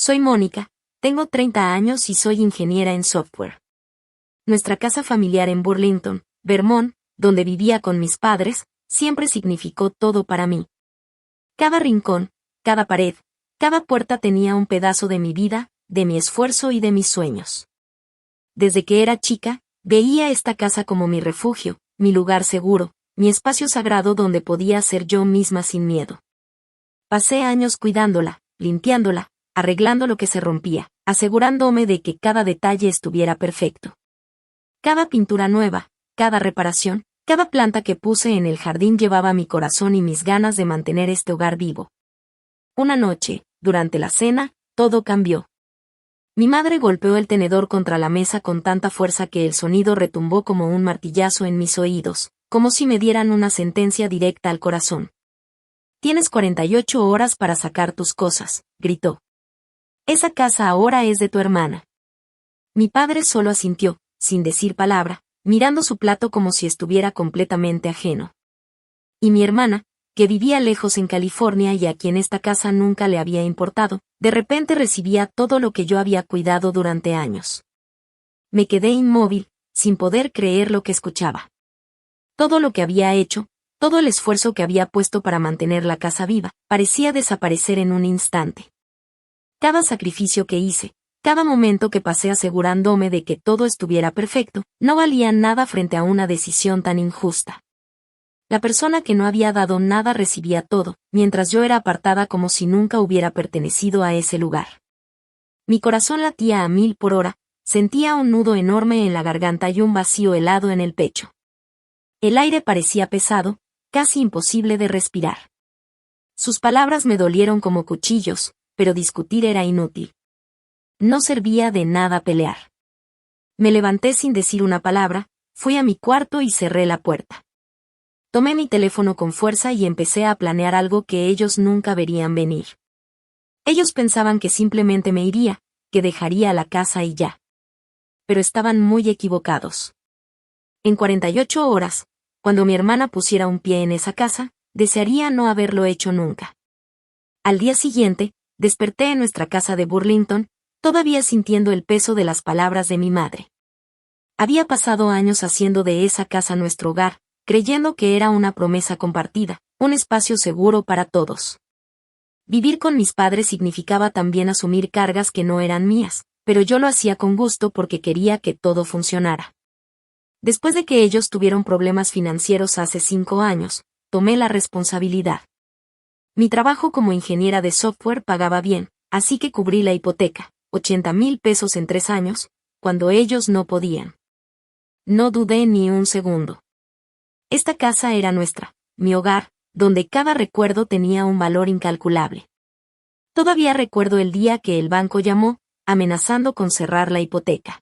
Soy Mónica, tengo 30 años y soy ingeniera en software. Nuestra casa familiar en Burlington, Vermont, donde vivía con mis padres, siempre significó todo para mí. Cada rincón, cada pared, cada puerta tenía un pedazo de mi vida, de mi esfuerzo y de mis sueños. Desde que era chica, veía esta casa como mi refugio, mi lugar seguro, mi espacio sagrado donde podía ser yo misma sin miedo. Pasé años cuidándola, limpiándola, arreglando lo que se rompía, asegurándome de que cada detalle estuviera perfecto. Cada pintura nueva, cada reparación, cada planta que puse en el jardín llevaba mi corazón y mis ganas de mantener este hogar vivo. Una noche, durante la cena, todo cambió. Mi madre golpeó el tenedor contra la mesa con tanta fuerza que el sonido retumbó como un martillazo en mis oídos, como si me dieran una sentencia directa al corazón. «Tienes 48 horas para sacar tus cosas», gritó. «Esa casa ahora es de tu hermana». Mi padre solo asintió, sin decir palabra, mirando su plato como si estuviera completamente ajeno. Y mi hermana, que vivía lejos en California y a quien esta casa nunca le había importado, de repente recibía todo lo que yo había cuidado durante años. Me quedé inmóvil, sin poder creer lo que escuchaba. Todo lo que había hecho, todo el esfuerzo que había puesto para mantener la casa viva, parecía desaparecer en un instante. Cada sacrificio que hice, cada momento que pasé asegurándome de que todo estuviera perfecto, no valía nada frente a una decisión tan injusta. La persona que no había dado nada recibía todo, mientras yo era apartada como si nunca hubiera pertenecido a ese lugar. Mi corazón latía a 1000 por hora, sentía un nudo enorme en la garganta y un vacío helado en el pecho. El aire parecía pesado, casi imposible de respirar. Sus palabras me dolieron como cuchillos, pero discutir era inútil. No servía de nada pelear. Me levanté sin decir una palabra, fui a mi cuarto y cerré la puerta. Tomé mi teléfono con fuerza y empecé a planear algo que ellos nunca verían venir. Ellos pensaban que simplemente me iría, que dejaría la casa y ya. Pero estaban muy equivocados. En 48 horas, cuando mi hermana pusiera un pie en esa casa, desearía no haberlo hecho nunca. Al día siguiente, desperté en nuestra casa de Burlington, todavía sintiendo el peso de las palabras de mi madre. Había pasado años haciendo de esa casa nuestro hogar, creyendo que era una promesa compartida, un espacio seguro para todos. Vivir con mis padres significaba también asumir cargas que no eran mías, pero yo lo hacía con gusto porque quería que todo funcionara. Después de que ellos tuvieron problemas financieros hace 5 años, tomé la responsabilidad. Mi trabajo como ingeniera de software pagaba bien, así que cubrí la hipoteca, 80,000 pesos en 3 años, cuando ellos no podían. No dudé ni un segundo. Esta casa era nuestra, mi hogar, donde cada recuerdo tenía un valor incalculable. Todavía recuerdo el día que el banco llamó, amenazando con cerrar la hipoteca.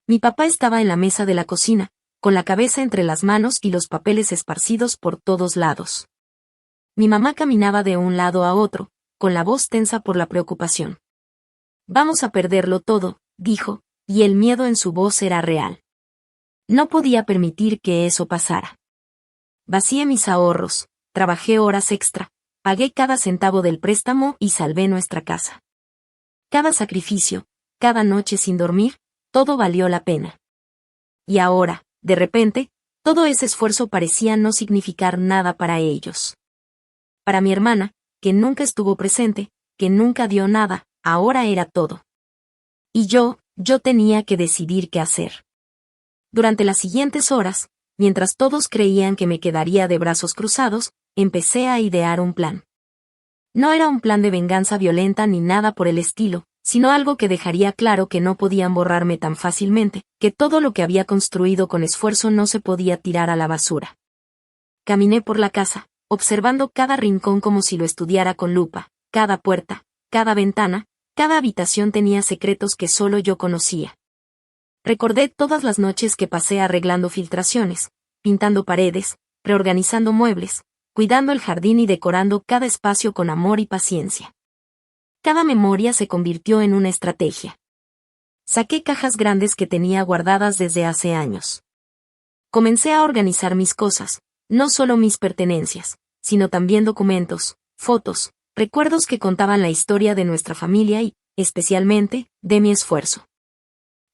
Mi papá estaba en la mesa de la cocina, con la cabeza entre las manos y los papeles esparcidos por todos lados. Mi mamá caminaba de un lado a otro, con la voz tensa por la preocupación. «Vamos a perderlo todo», dijo, y el miedo en su voz era real. No podía permitir que eso pasara. Vacié mis ahorros, trabajé horas extra, pagué cada centavo del préstamo y salvé nuestra casa. Cada sacrificio, cada noche sin dormir, todo valió la pena. Y ahora, de repente, todo ese esfuerzo parecía no significar nada para ellos. Para mi hermana, que nunca estuvo presente, que nunca dio nada, ahora era todo. Y yo tenía que decidir qué hacer. Durante las siguientes horas, mientras todos creían que me quedaría de brazos cruzados, empecé a idear un plan. No era un plan de venganza violenta ni nada por el estilo, sino algo que dejaría claro que no podían borrarme tan fácilmente, que todo lo que había construido con esfuerzo no se podía tirar a la basura. Caminé por la casa, observando cada rincón como si lo estudiara con lupa, cada puerta, cada ventana, cada habitación tenía secretos que solo yo conocía. Recordé todas las noches que pasé arreglando filtraciones, pintando paredes, reorganizando muebles, cuidando el jardín y decorando cada espacio con amor y paciencia. Cada memoria se convirtió en una estrategia. Saqué cajas grandes que tenía guardadas desde hace años. Comencé a organizar mis cosas, no solo mis pertenencias, sino también documentos, fotos, recuerdos que contaban la historia de nuestra familia y, especialmente, de mi esfuerzo.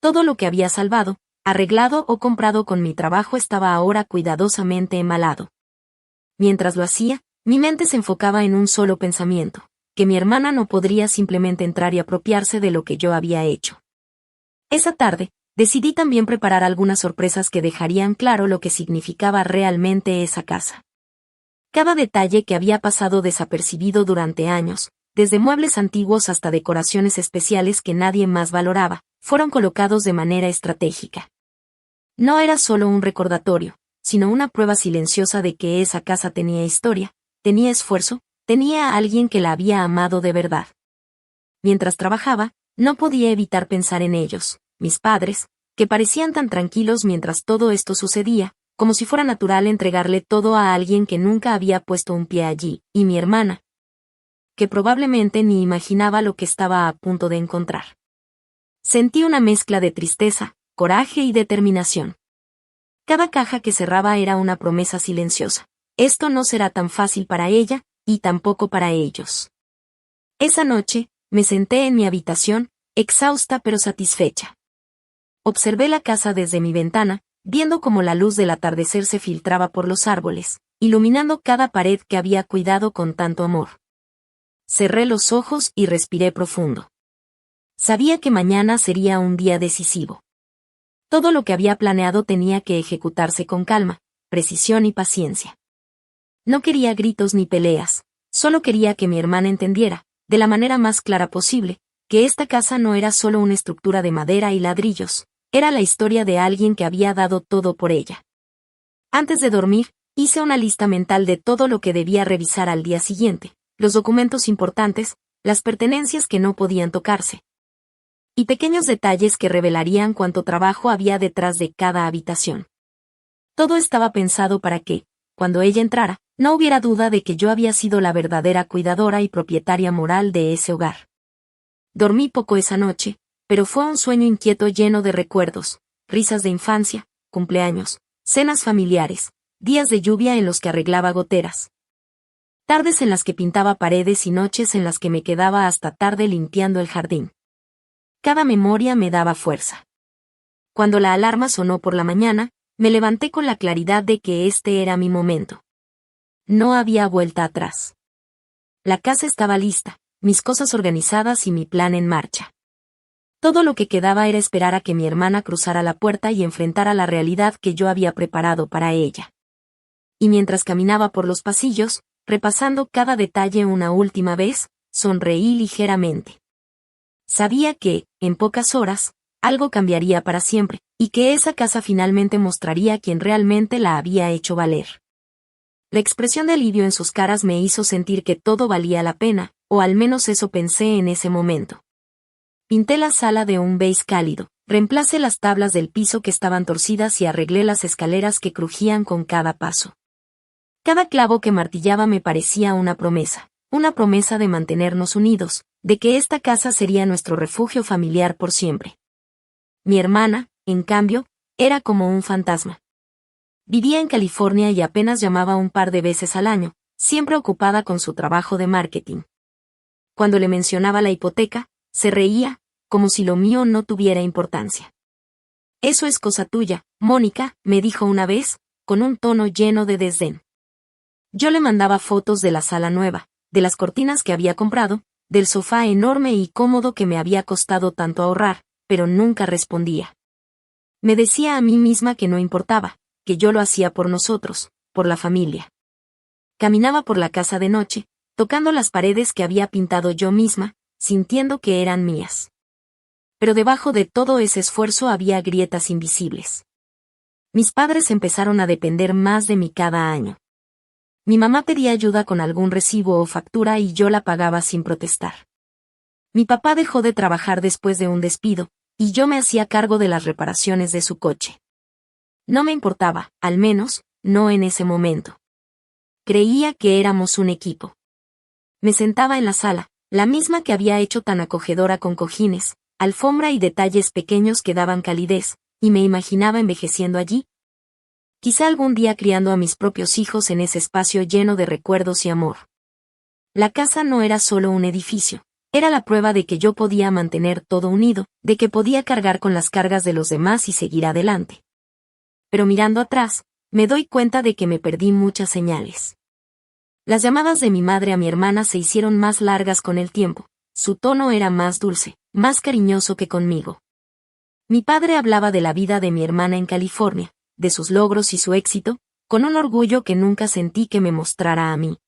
Todo lo que había salvado, arreglado o comprado con mi trabajo estaba ahora cuidadosamente embalado. Mientras lo hacía, mi mente se enfocaba en un solo pensamiento, que mi hermana no podría simplemente entrar y apropiarse de lo que yo había hecho. Esa tarde, decidí también preparar algunas sorpresas que dejarían claro lo que significaba realmente esa casa. Cada detalle que había pasado desapercibido durante años, desde muebles antiguos hasta decoraciones especiales que nadie más valoraba, fueron colocados de manera estratégica. No era solo un recordatorio, sino una prueba silenciosa de que esa casa tenía historia, tenía esfuerzo, tenía a alguien que la había amado de verdad. Mientras trabajaba, no podía evitar pensar en ellos, mis padres, que parecían tan tranquilos mientras todo esto sucedía, como si fuera natural entregarle todo a alguien que nunca había puesto un pie allí, y mi hermana, que probablemente ni imaginaba lo que estaba a punto de encontrar. Sentí una mezcla de tristeza, coraje y determinación. Cada caja que cerraba era una promesa silenciosa. Esto no será tan fácil para ella, y tampoco para ellos. Esa noche, me senté en mi habitación, exhausta pero satisfecha. Observé la casa desde mi ventana, viendo cómo la luz del atardecer se filtraba por los árboles, iluminando cada pared que había cuidado con tanto amor. Cerré los ojos y respiré profundo. Sabía que mañana sería un día decisivo. Todo lo que había planeado tenía que ejecutarse con calma, precisión y paciencia. No quería gritos ni peleas, solo quería que mi hermana entendiera, de la manera más clara posible, que esta casa no era solo una estructura de madera y ladrillos, era la historia de alguien que había dado todo por ella. Antes de dormir, hice una lista mental de todo lo que debía revisar al día siguiente, los documentos importantes, las pertenencias que no podían tocarse, y pequeños detalles que revelarían cuánto trabajo había detrás de cada habitación. Todo estaba pensado para que, cuando ella entrara, no hubiera duda de que yo había sido la verdadera cuidadora y propietaria moral de ese hogar. Dormí poco esa noche, pero fue un sueño inquieto lleno de recuerdos, risas de infancia, cumpleaños, cenas familiares, días de lluvia en los que arreglaba goteras, tardes en las que pintaba paredes y noches en las que me quedaba hasta tarde limpiando el jardín. Cada memoria me daba fuerza. Cuando la alarma sonó por la mañana, me levanté con la claridad de que este era mi momento. No había vuelta atrás. La casa estaba lista, mis cosas organizadas y mi plan en marcha. Todo lo que quedaba era esperar a que mi hermana cruzara la puerta y enfrentara la realidad que yo había preparado para ella. Y mientras caminaba por los pasillos, repasando cada detalle una última vez, sonreí ligeramente. Sabía que, en pocas horas, algo cambiaría para siempre, y que esa casa finalmente mostraría quién realmente la había hecho valer. La expresión de alivio en sus caras me hizo sentir que todo valía la pena, o al menos eso pensé en ese momento. Pinté la sala de un beige cálido, reemplacé las tablas del piso que estaban torcidas y arreglé las escaleras que crujían con cada paso. Cada clavo que martillaba me parecía una promesa de mantenernos unidos, de que esta casa sería nuestro refugio familiar por siempre. Mi hermana, en cambio, era como un fantasma. Vivía en California y apenas llamaba un par de veces al año, siempre ocupada con su trabajo de marketing. Cuando le mencionaba la hipoteca, se reía, como si lo mío no tuviera importancia. Eso es cosa tuya, Mónica, me dijo una vez, con un tono lleno de desdén. Yo le mandaba fotos de la sala nueva, de las cortinas que había comprado, del sofá enorme y cómodo que me había costado tanto ahorrar, pero nunca respondía. Me decía a mí misma que no importaba, que yo lo hacía por nosotros, por la familia. Caminaba por la casa de noche, tocando las paredes que había pintado yo misma, sintiendo que eran mías. Pero debajo de todo ese esfuerzo había grietas invisibles. Mis padres empezaron a depender más de mí cada año. Mi mamá pedía ayuda con algún recibo o factura y yo la pagaba sin protestar. Mi papá dejó de trabajar después de un despido, y yo me hacía cargo de las reparaciones de su coche. No me importaba, al menos, no en ese momento. Creía que éramos un equipo. Me sentaba en la sala, la misma que había hecho tan acogedora con cojines, alfombra y detalles pequeños que daban calidez, y me imaginaba envejeciendo allí. Quizá algún día criando a mis propios hijos en ese espacio lleno de recuerdos y amor. La casa no era solo un edificio, Era la prueba de que yo podía mantener todo unido, de que podía cargar con las cargas de los demás y seguir adelante. Pero mirando atrás, me doy cuenta de que me perdí muchas señales. Las llamadas de mi madre a mi hermana se hicieron más largas con el tiempo. Su tono era más dulce, más cariñoso que conmigo. Mi padre hablaba de la vida de mi hermana en California, de sus logros y su éxito, con un orgullo que nunca sentí que me mostrara a mí.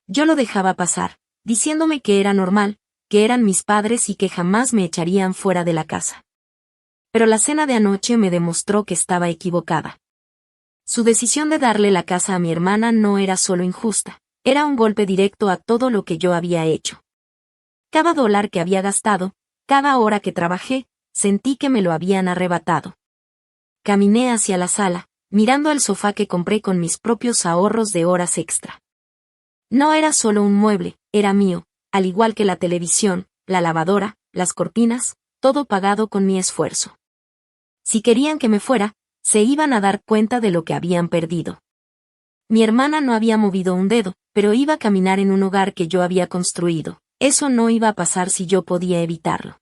Yo lo dejaba pasar, diciéndome que era normal, que eran mis padres y que jamás me echarían fuera de la casa. Pero la cena de anoche me demostró que estaba equivocada. Su decisión de darle la casa a mi hermana no era solo injusta, era un golpe directo a todo lo que yo había hecho. Cada dólar que había gastado, cada hora que trabajé, sentí que me lo habían arrebatado. Caminé hacia la sala, mirando el sofá que compré con mis propios ahorros de horas extra. No era solo un mueble, era mío, al igual que la televisión, la lavadora, las cortinas, todo pagado con mi esfuerzo. Si querían que me fuera, se iban a dar cuenta de lo que habían perdido. Mi hermana no había movido un dedo, pero iba a caminar en un hogar que yo había construido. Eso no iba a pasar si yo podía evitarlo.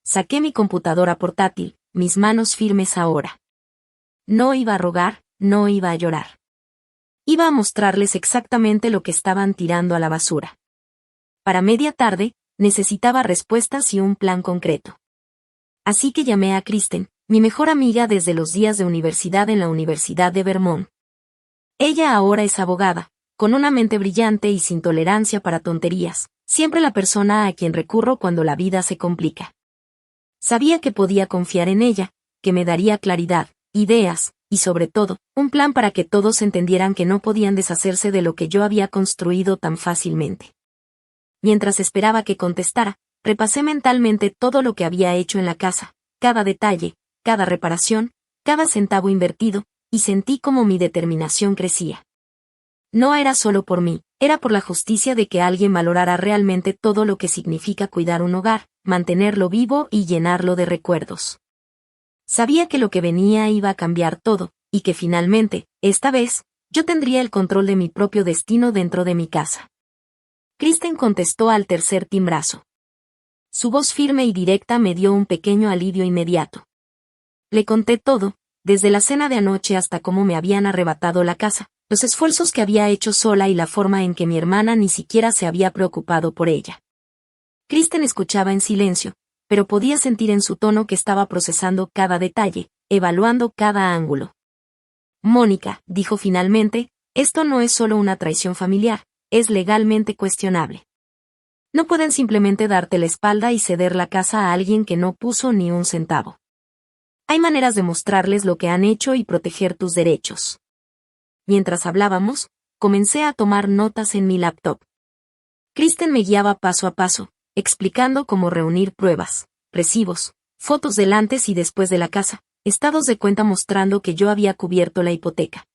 Saqué mi computadora portátil, mis manos firmes ahora. No iba a rogar, no iba a llorar. Iba a mostrarles exactamente lo que estaban tirando a la basura. Para media tarde, necesitaba respuestas y un plan concreto. Así que llamé a Kristen, mi mejor amiga desde los días de universidad en la Universidad de Vermont. Ella ahora es abogada, con una mente brillante y sin tolerancia para tonterías, siempre la persona a quien recurro cuando la vida se complica. Sabía que podía confiar en ella, que me daría claridad, ideas, y sobre todo, un plan para que todos entendieran que no podían deshacerse de lo que yo había construido tan fácilmente. Mientras esperaba que contestara, repasé mentalmente todo lo que había hecho en la casa, cada detalle, cada reparación, cada centavo invertido, y sentí como mi determinación crecía. No era solo por mí, era por la justicia de que alguien valorara realmente todo lo que significa cuidar un hogar, mantenerlo vivo y llenarlo de recuerdos. Sabía que lo que venía iba a cambiar todo, y que finalmente, esta vez, yo tendría el control de mi propio destino dentro de mi casa. Kristen contestó al tercer timbrazo. Su voz firme y directa me dio un pequeño alivio inmediato. Le conté todo, desde la cena de anoche hasta cómo me habían arrebatado la casa, los esfuerzos que había hecho sola y la forma en que mi hermana ni siquiera se había preocupado por ella. Kristen escuchaba en silencio, pero podía sentir en su tono que estaba procesando cada detalle, evaluando cada ángulo. Mónica, dijo finalmente, esto no es solo una traición familiar, es legalmente cuestionable. No pueden simplemente darte la espalda y ceder la casa a alguien que no puso ni un centavo. Hay maneras de mostrarles lo que han hecho y proteger tus derechos. Mientras hablábamos, comencé a tomar notas en mi laptop. Kristen me guiaba paso a paso, explicando cómo reunir pruebas, recibos, fotos del antes y después de la casa, estados de cuenta mostrando que yo había cubierto la hipoteca.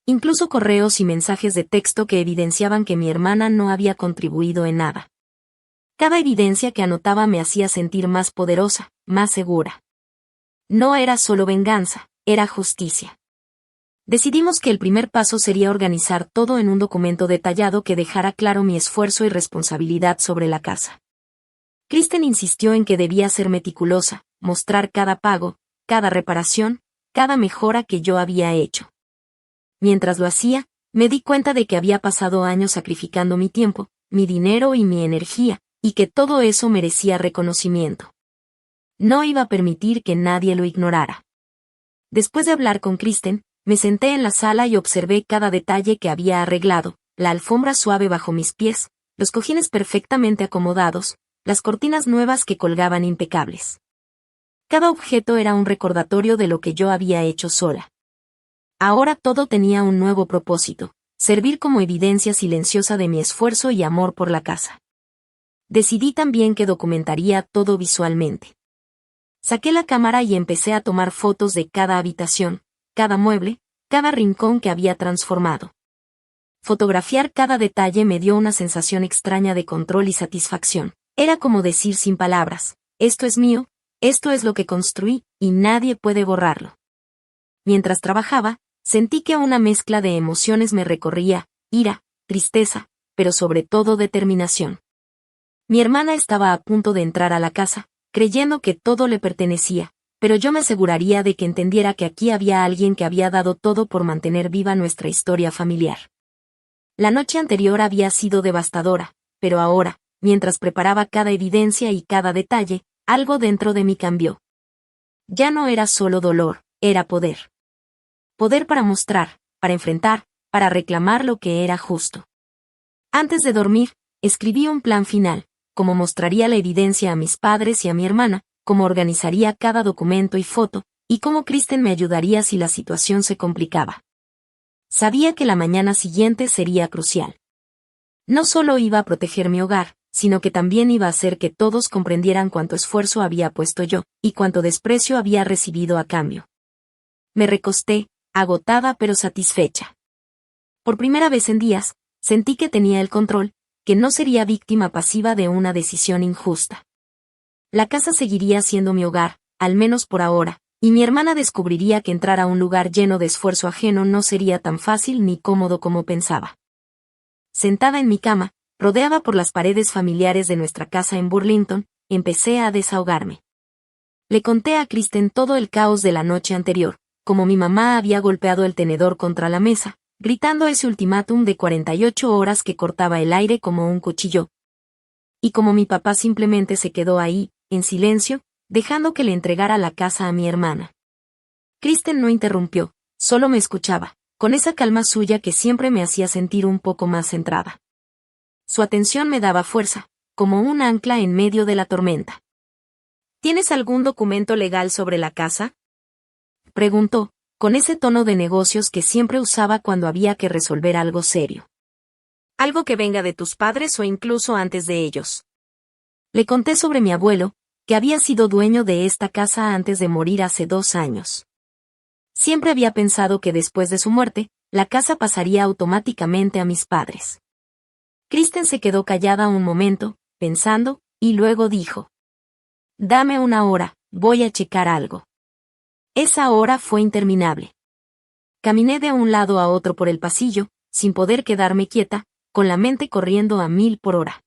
Incluso correos y mensajes de texto que evidenciaban que mi hermana no había contribuido en nada. Cada evidencia que anotaba me hacía sentir más poderosa, más segura. No era solo venganza, era justicia. Decidimos que el primer paso sería organizar todo en un documento detallado que dejara claro mi esfuerzo y responsabilidad sobre la casa. Kristen insistió en que debía ser meticulosa, mostrar cada pago, cada reparación, cada mejora que yo había hecho. Mientras lo hacía, me di cuenta de que había pasado años sacrificando mi tiempo, mi dinero y mi energía, y que todo eso merecía reconocimiento. No iba a permitir que nadie lo ignorara. Después de hablar con Kristen, me senté en la sala y observé cada detalle que había arreglado, la alfombra suave bajo mis pies, los cojines perfectamente acomodados, las cortinas nuevas que colgaban impecables. Cada objeto era un recordatorio de lo que yo había hecho sola. Ahora todo tenía un nuevo propósito, servir como evidencia silenciosa de mi esfuerzo y amor por la casa. Decidí también que documentaría todo visualmente. Saqué la cámara y empecé a tomar fotos de cada habitación, cada mueble, cada rincón que había transformado. Fotografiar cada detalle me dio una sensación extraña de control y satisfacción. Era como decir sin palabras, esto es mío, esto es lo que construí, y nadie puede borrarlo. Mientras trabajaba, sentí que una mezcla de emociones me recorría, ira, tristeza, pero sobre todo determinación. Mi hermana estaba a punto de entrar a la casa, creyendo que todo le pertenecía, pero yo me aseguraría de que entendiera que aquí había alguien que había dado todo por mantener viva nuestra historia familiar. La noche anterior había sido devastadora, pero ahora, mientras preparaba cada evidencia y cada detalle, algo dentro de mí cambió. Ya no era solo dolor, era poder. Poder para mostrar, para enfrentar, para reclamar lo que era justo. Antes de dormir, escribí un plan final, cómo mostraría la evidencia a mis padres y a mi hermana, cómo organizaría cada documento y foto, y cómo Kristen me ayudaría si la situación se complicaba. Sabía que la mañana siguiente sería crucial. No solo iba a proteger mi hogar, sino que también iba a hacer que todos comprendieran cuánto esfuerzo había puesto yo, y cuánto desprecio había recibido a cambio. Me recosté, agotada pero satisfecha. Por primera vez en días, sentí que tenía el control, que no sería víctima pasiva de una decisión injusta. La casa seguiría siendo mi hogar, al menos por ahora, y mi hermana descubriría que entrar a un lugar lleno de esfuerzo ajeno no sería tan fácil ni cómodo como pensaba. Sentada en mi cama, rodeada por las paredes familiares de nuestra casa en Burlington, empecé a desahogarme. Le conté a Kristen todo el caos de la noche anterior, como mi mamá había golpeado el tenedor contra la mesa, gritando ese ultimátum de 48 horas que cortaba el aire como un cuchillo. Y como mi papá simplemente se quedó ahí, en silencio, dejando que le entregara la casa a mi hermana. Kristen no interrumpió, solo me escuchaba, con esa calma suya que siempre me hacía sentir un poco más centrada. Su atención me daba fuerza, como un ancla en medio de la tormenta. ¿Tienes algún documento legal sobre la casa?, preguntó, con ese tono de negocios que siempre usaba cuando había que resolver algo serio. ¿Algo que venga de tus padres o incluso antes de ellos? Le conté sobre mi abuelo, que había sido dueño de esta casa antes de morir hace 2 años. Siempre había pensado que después de su muerte, la casa pasaría automáticamente a mis padres. Kristen se quedó callada un momento, pensando, y luego dijo: «Dame 1 hora, voy a checar algo». Esa hora fue interminable. Caminé de un lado a otro por el pasillo, sin poder quedarme quieta, con la mente corriendo a 1000 por hora.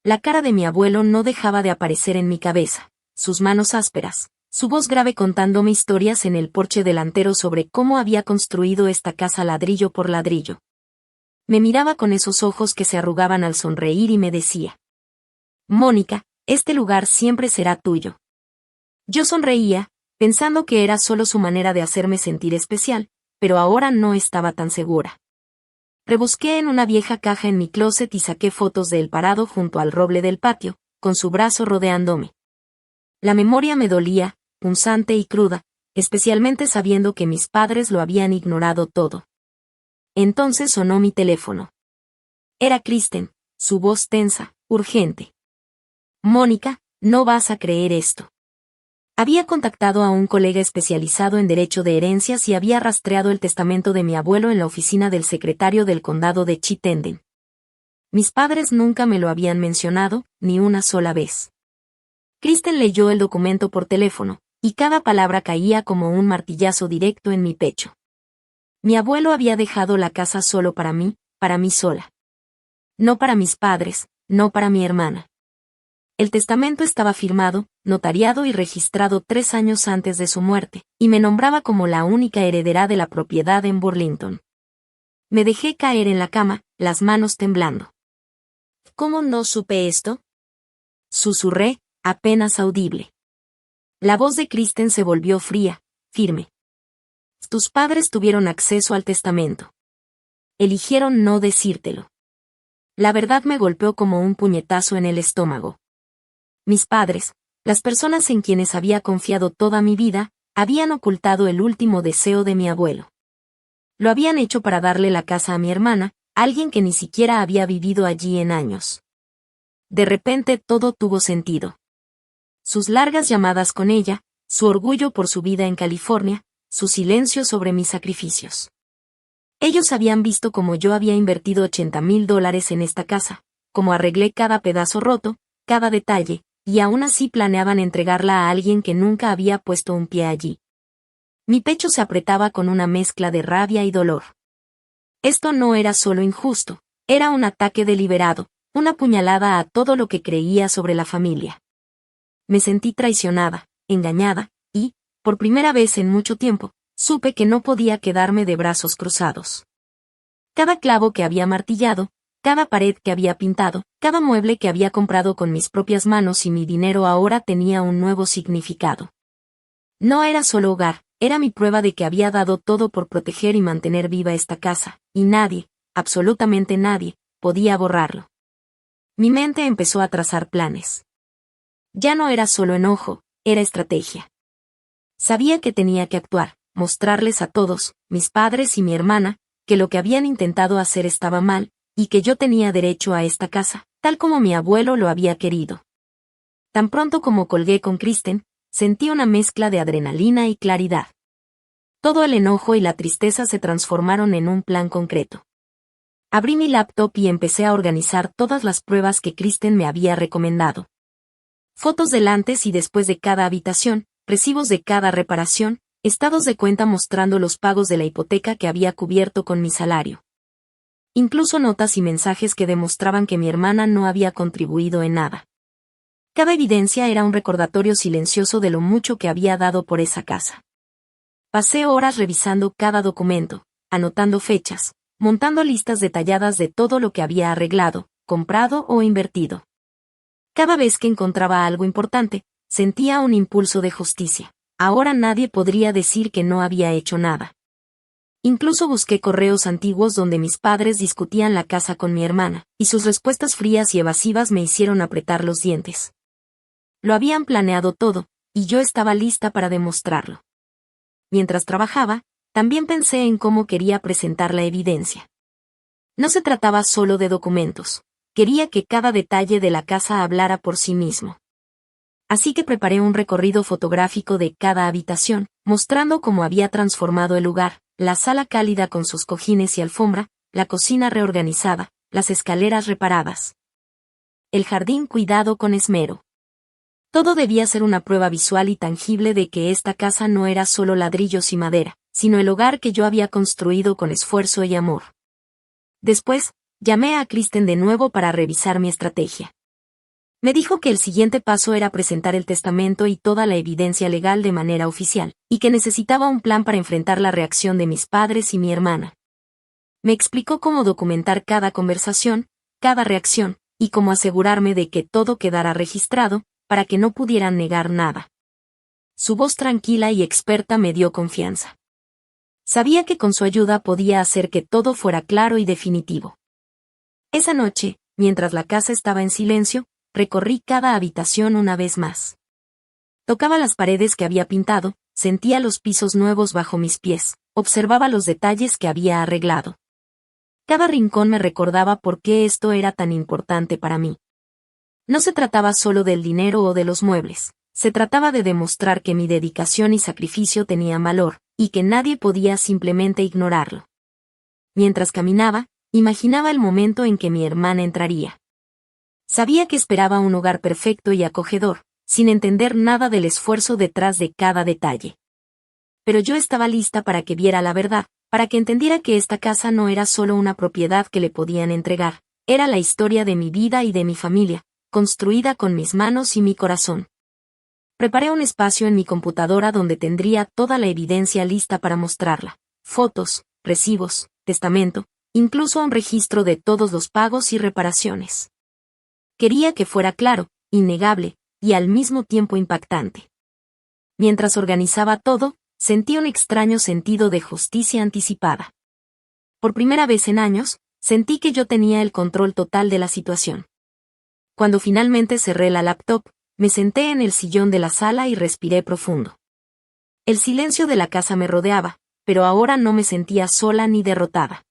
La cara de mi abuelo no dejaba de aparecer en mi cabeza, sus manos ásperas, su voz grave contándome historias en el porche delantero sobre cómo había construido esta casa ladrillo por ladrillo. Me miraba con esos ojos que se arrugaban al sonreír y me decía: «Mónica, este lugar siempre será tuyo». Yo sonreía, pensando que era solo su manera de hacerme sentir especial, pero ahora no estaba tan segura. Rebusqué en una vieja caja en mi closet y saqué fotos de él parado junto al roble del patio, con su brazo rodeándome. La memoria me dolía, punzante y cruda, especialmente sabiendo que mis padres lo habían ignorado todo. Entonces sonó mi teléfono. Era Kristen, su voz tensa, urgente. «Mónica, no vas a creer esto». Había contactado a un colega especializado en derecho de herencias y había rastreado el testamento de mi abuelo en la oficina del secretario del condado de Chittenden. Mis padres nunca me lo habían mencionado, ni una sola vez. Kristen leyó el documento por teléfono, y cada palabra caía como un martillazo directo en mi pecho. Mi abuelo había dejado la casa solo para mí sola. No para mis padres, no para mi hermana. El testamento estaba firmado, notariado y registrado 3 años antes de su muerte, y me nombraba como la única heredera de la propiedad en Burlington. Me dejé caer en la cama, las manos temblando. «¿Cómo no supe esto?», susurré, apenas audible. La voz de Kristen se volvió fría, firme. «Tus padres tuvieron acceso al testamento. Eligieron no decírtelo». La verdad me golpeó como un puñetazo en el estómago. Mis padres, las personas en quienes había confiado toda mi vida, habían ocultado el último deseo de mi abuelo. Lo habían hecho para darle la casa a mi hermana, alguien que ni siquiera había vivido allí en años. De repente todo tuvo sentido. Sus largas llamadas con ella, su orgullo por su vida en California, su silencio sobre mis sacrificios. Ellos habían visto cómo yo había invertido $80,000 en esta casa, cómo arreglé cada pedazo roto, cada detalle, y aún así planeaban entregarla a alguien que nunca había puesto un pie allí. Mi pecho se apretaba con una mezcla de rabia y dolor. Esto no era solo injusto, era un ataque deliberado, una puñalada a todo lo que creía sobre la familia. Me sentí traicionada, engañada, y, por primera vez en mucho tiempo, supe que no podía quedarme de brazos cruzados. Cada clavo que había martillado, cada pared que había pintado, cada mueble que había comprado con mis propias manos y mi dinero ahora tenía un nuevo significado. No era solo hogar, era mi prueba de que había dado todo por proteger y mantener viva esta casa, y nadie, absolutamente nadie, podía borrarlo. Mi mente empezó a trazar planes. Ya no era solo enojo, era estrategia. Sabía que tenía que actuar, mostrarles a todos, mis padres y mi hermana, que lo que habían intentado hacer estaba mal, y que yo tenía derecho a esta casa, tal como mi abuelo lo había querido. Tan pronto como colgué con Kristen, sentí una mezcla de adrenalina y claridad. Todo el enojo y la tristeza se transformaron en un plan concreto. Abrí mi laptop y empecé a organizar todas las pruebas que Kristen me había recomendado. Fotos del antes y después de cada habitación, recibos de cada reparación, estados de cuenta mostrando los pagos de la hipoteca que había cubierto con mi salario. Incluso notas y mensajes que demostraban que mi hermana no había contribuido en nada. Cada evidencia era un recordatorio silencioso de lo mucho que había dado por esa casa. Pasé horas revisando cada documento, anotando fechas, montando listas detalladas de todo lo que había arreglado, comprado o invertido. Cada vez que encontraba algo importante, sentía un impulso de justicia. Ahora nadie podría decir que no había hecho nada. Incluso busqué correos antiguos donde mis padres discutían la casa con mi hermana, y sus respuestas frías y evasivas me hicieron apretar los dientes. Lo habían planeado todo, y yo estaba lista para demostrarlo. Mientras trabajaba, también pensé en cómo quería presentar la evidencia. No se trataba solo de documentos, quería que cada detalle de la casa hablara por sí mismo. Así que preparé un recorrido fotográfico de cada habitación, mostrando cómo había transformado el lugar, la sala cálida con sus cojines y alfombra, la cocina reorganizada, las escaleras reparadas. El jardín cuidado con esmero. Todo debía ser una prueba visual y tangible de que esta casa no era solo ladrillos y madera, sino el hogar que yo había construido con esfuerzo y amor. Después, llamé a Kristen de nuevo para revisar mi estrategia. Me dijo que el siguiente paso era presentar el testamento y toda la evidencia legal de manera oficial, y que necesitaba un plan para enfrentar la reacción de mis padres y mi hermana. Me explicó cómo documentar cada conversación, cada reacción, y cómo asegurarme de que todo quedara registrado, para que no pudieran negar nada. Su voz tranquila y experta me dio confianza. Sabía que con su ayuda podía hacer que todo fuera claro y definitivo. Esa noche, mientras la casa estaba en silencio, recorrí cada habitación una vez más. Tocaba las paredes que había pintado, sentía los pisos nuevos bajo mis pies, observaba los detalles que había arreglado. Cada rincón me recordaba por qué esto era tan importante para mí. No se trataba solo del dinero o de los muebles, se trataba de demostrar que mi dedicación y sacrificio tenían valor, y que nadie podía simplemente ignorarlo. Mientras caminaba, imaginaba el momento en que mi hermana entraría. Sabía que esperaba un hogar perfecto y acogedor, sin entender nada del esfuerzo detrás de cada detalle. Pero yo estaba lista para que viera la verdad, para que entendiera que esta casa no era solo una propiedad que le podían entregar, era la historia de mi vida y de mi familia, construida con mis manos y mi corazón. Preparé un espacio en mi computadora donde tendría toda la evidencia lista para mostrarla, fotos, recibos, testamento, incluso un registro de todos los pagos y reparaciones. Quería que fuera claro, innegable, y al mismo tiempo impactante. Mientras organizaba todo, sentí un extraño sentido de justicia anticipada. Por primera vez en años, sentí que yo tenía el control total de la situación. Cuando finalmente cerré la laptop, me senté en el sillón de la sala y respiré profundo. El silencio de la casa me rodeaba, pero ahora no me sentía sola ni derrotada.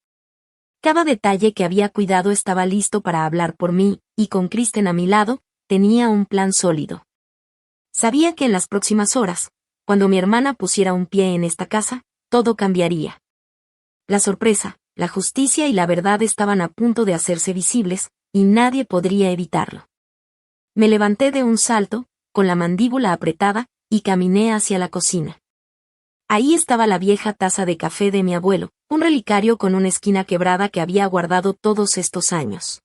Cada detalle que había cuidado estaba listo para hablar por mí, y con Kristen a mi lado, tenía un plan sólido. Sabía que en las próximas horas, cuando mi hermana pusiera un pie en esta casa, todo cambiaría. La sorpresa, la justicia y la verdad estaban a punto de hacerse visibles, y nadie podría evitarlo. Me levanté de un salto, con la mandíbula apretada, y caminé hacia la cocina. Ahí estaba la vieja taza de café de mi abuelo, un relicario con una esquina quebrada que había guardado todos estos años.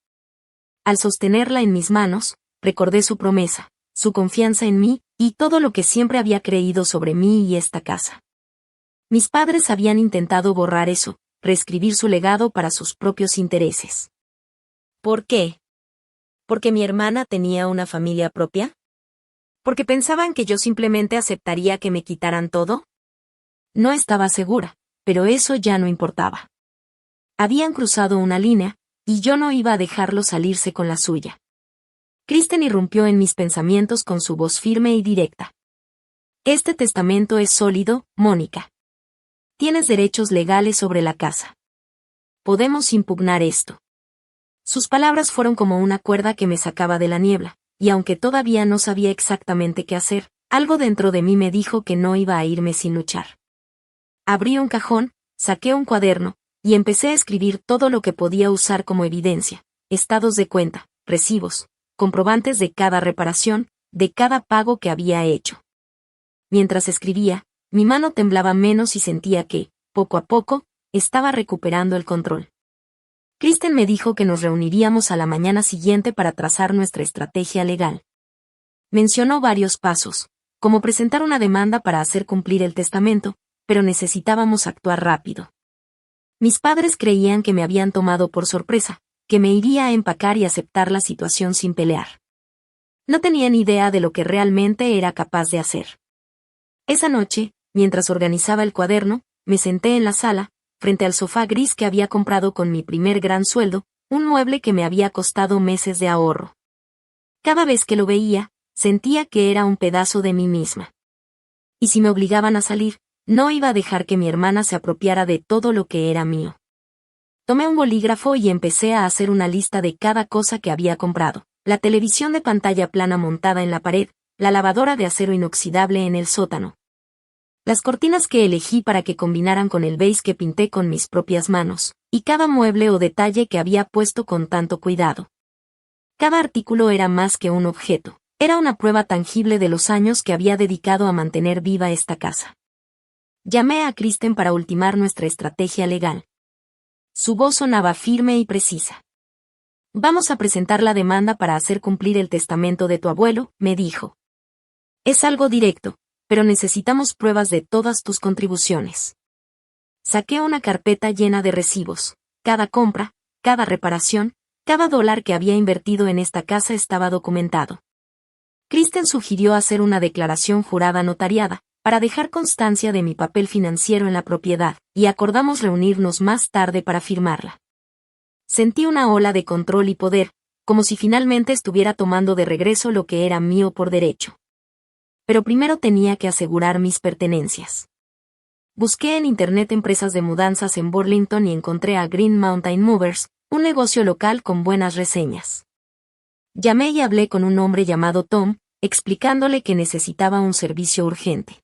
Al sostenerla en mis manos, recordé su promesa, su confianza en mí, y todo lo que siempre había creído sobre mí y esta casa. Mis padres habían intentado borrar eso, reescribir su legado para sus propios intereses. ¿Por qué? ¿Porque mi hermana tenía una familia propia? ¿Porque pensaban que yo simplemente aceptaría que me quitaran todo? No estaba segura, pero eso ya no importaba. Habían cruzado una línea, y yo no iba a dejarlo salirse con la suya. Kristen irrumpió en mis pensamientos con su voz firme y directa. Este testamento es sólido, Mónica. Tienes derechos legales sobre la casa. Podemos impugnar esto. Sus palabras fueron como una cuerda que me sacaba de la niebla, y aunque todavía no sabía exactamente qué hacer, algo dentro de mí me dijo que no iba a irme sin luchar. Abrí un cajón, saqué un cuaderno, y empecé a escribir todo lo que podía usar como evidencia: estados de cuenta, recibos, comprobantes de cada reparación, de cada pago que había hecho. Mientras escribía, mi mano temblaba menos y sentía que, poco a poco, estaba recuperando el control. Kristen me dijo que nos reuniríamos a la mañana siguiente para trazar nuestra estrategia legal. Mencionó varios pasos, como presentar una demanda para hacer cumplir el testamento, pero necesitábamos actuar rápido. Mis padres creían que me habían tomado por sorpresa, que me iría a empacar y aceptar la situación sin pelear. No tenían idea de lo que realmente era capaz de hacer. Esa noche, mientras organizaba el cuaderno, me senté en la sala, frente al sofá gris que había comprado con mi primer gran sueldo, un mueble que me había costado meses de ahorro. Cada vez que lo veía, sentía que era un pedazo de mí misma. Y si me obligaban a salir, no iba a dejar que mi hermana se apropiara de todo lo que era mío. Tomé un bolígrafo y empecé a hacer una lista de cada cosa que había comprado: la televisión de pantalla plana montada en la pared, la lavadora de acero inoxidable en el sótano, las cortinas que elegí para que combinaran con el beige que pinté con mis propias manos, y cada mueble o detalle que había puesto con tanto cuidado. Cada artículo era más que un objeto, era una prueba tangible de los años que había dedicado a mantener viva esta casa. Llamé a Kristen para ultimar nuestra estrategia legal. Su voz sonaba firme y precisa. Vamos a presentar la demanda para hacer cumplir el testamento de tu abuelo, me dijo. Es algo directo, pero necesitamos pruebas de todas tus contribuciones. Saqué una carpeta llena de recibos. Cada compra, cada reparación, cada dólar que había invertido en esta casa estaba documentado. Kristen sugirió hacer una declaración jurada notariada, para dejar constancia de mi papel financiero en la propiedad, y acordamos reunirnos más tarde para firmarla. Sentí una ola de control y poder, como si finalmente estuviera tomando de regreso lo que era mío por derecho. Pero primero tenía que asegurar mis pertenencias. Busqué en internet empresas de mudanzas en Burlington y encontré a Green Mountain Movers, un negocio local con buenas reseñas. Llamé y hablé con un hombre llamado Tom, explicándole que necesitaba un servicio urgente.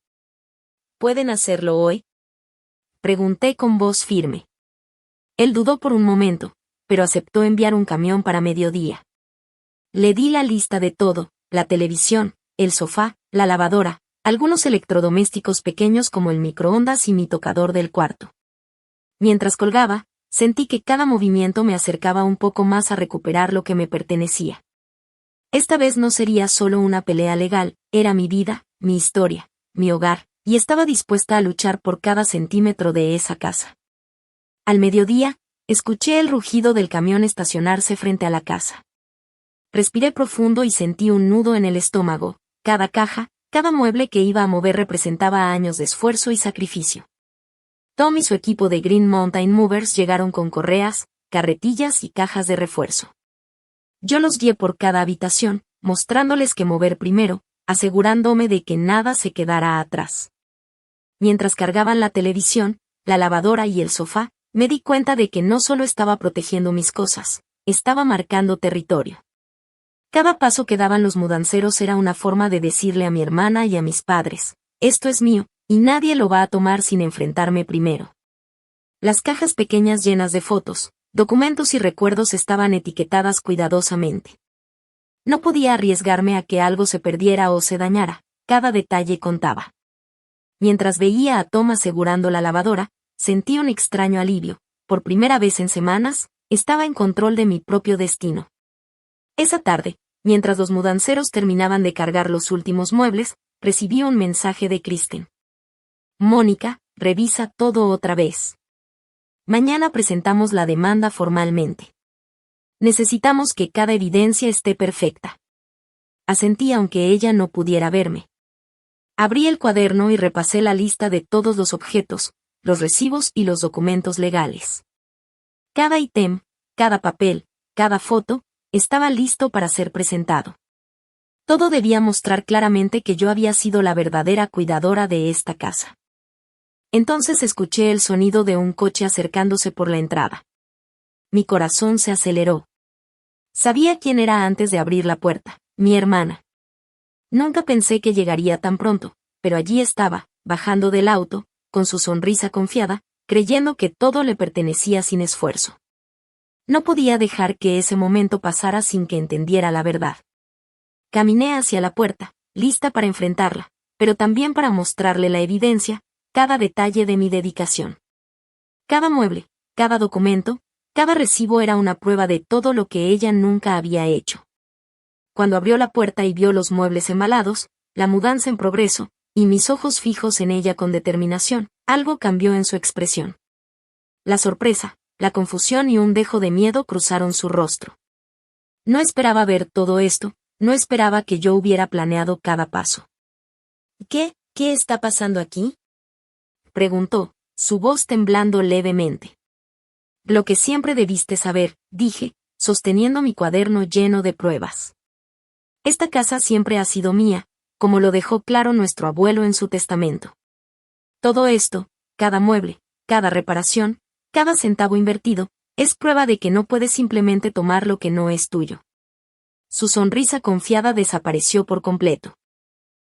¿Pueden hacerlo hoy?, pregunté con voz firme. Él dudó por un momento, pero aceptó enviar un camión para mediodía. Le di la lista de todo: la televisión, el sofá, la lavadora, algunos electrodomésticos pequeños como el microondas y mi tocador del cuarto. Mientras colgaba, sentí que cada movimiento me acercaba un poco más a recuperar lo que me pertenecía. Esta vez no sería solo una pelea legal, era mi vida, mi historia, mi hogar, y estaba dispuesta a luchar por cada centímetro de esa casa. Al mediodía, escuché el rugido del camión estacionarse frente a la casa. Respiré profundo y sentí un nudo en el estómago. Cada caja, cada mueble que iba a mover representaba años de esfuerzo y sacrificio. Tom y su equipo de Green Mountain Movers llegaron con correas, carretillas y cajas de refuerzo. Yo los guié por cada habitación, mostrándoles qué mover primero, asegurándome de que nada se quedara atrás. Mientras cargaban la televisión, la lavadora y el sofá, me di cuenta de que no solo estaba protegiendo mis cosas, estaba marcando territorio. Cada paso que daban los mudanceros era una forma de decirle a mi hermana y a mis padres: esto es mío, y nadie lo va a tomar sin enfrentarme primero. Las cajas pequeñas llenas de fotos, documentos y recuerdos estaban etiquetadas cuidadosamente. No podía arriesgarme a que algo se perdiera o se dañara, cada detalle contaba. Mientras veía a Tom asegurando la lavadora, sentí un extraño alivio. Por primera vez en semanas, estaba en control de mi propio destino. Esa tarde, mientras los mudanceros terminaban de cargar los últimos muebles, recibí un mensaje de Kristen. Mónica, revisa todo otra vez. Mañana presentamos la demanda formalmente. Necesitamos que cada evidencia esté perfecta. Asentí aunque ella no pudiera verme. Abrí el cuaderno y repasé la lista de todos los objetos, los recibos y los documentos legales. Cada ítem, cada papel, cada foto, estaba listo para ser presentado. Todo debía mostrar claramente que yo había sido la verdadera cuidadora de esta casa. Entonces escuché el sonido de un coche acercándose por la entrada. Mi corazón se aceleró. Sabía quién era antes de abrir la puerta, mi hermana. Nunca pensé que llegaría tan pronto, pero allí estaba, bajando del auto, con su sonrisa confiada, creyendo que todo le pertenecía sin esfuerzo. No podía dejar que ese momento pasara sin que entendiera la verdad. Caminé hacia la puerta, lista para enfrentarla, pero también para mostrarle la evidencia, cada detalle de mi dedicación. Cada mueble, cada documento, cada recibo era una prueba de todo lo que ella nunca había hecho. Cuando abrió la puerta y vio los muebles embalados, la mudanza en progreso, y mis ojos fijos en ella con determinación, algo cambió en su expresión. La sorpresa, la confusión y un dejo de miedo cruzaron su rostro. No esperaba ver todo esto, no esperaba que yo hubiera planeado cada paso. ¿Qué está pasando aquí?, preguntó, su voz temblando levemente. Lo que siempre debiste saber, dije, sosteniendo mi cuaderno lleno de pruebas. Esta casa siempre ha sido mía, como lo dejó claro nuestro abuelo en su testamento. Todo esto, cada mueble, cada reparación, cada centavo invertido, es prueba de que no puedes simplemente tomar lo que no es tuyo. Su sonrisa confiada desapareció por completo.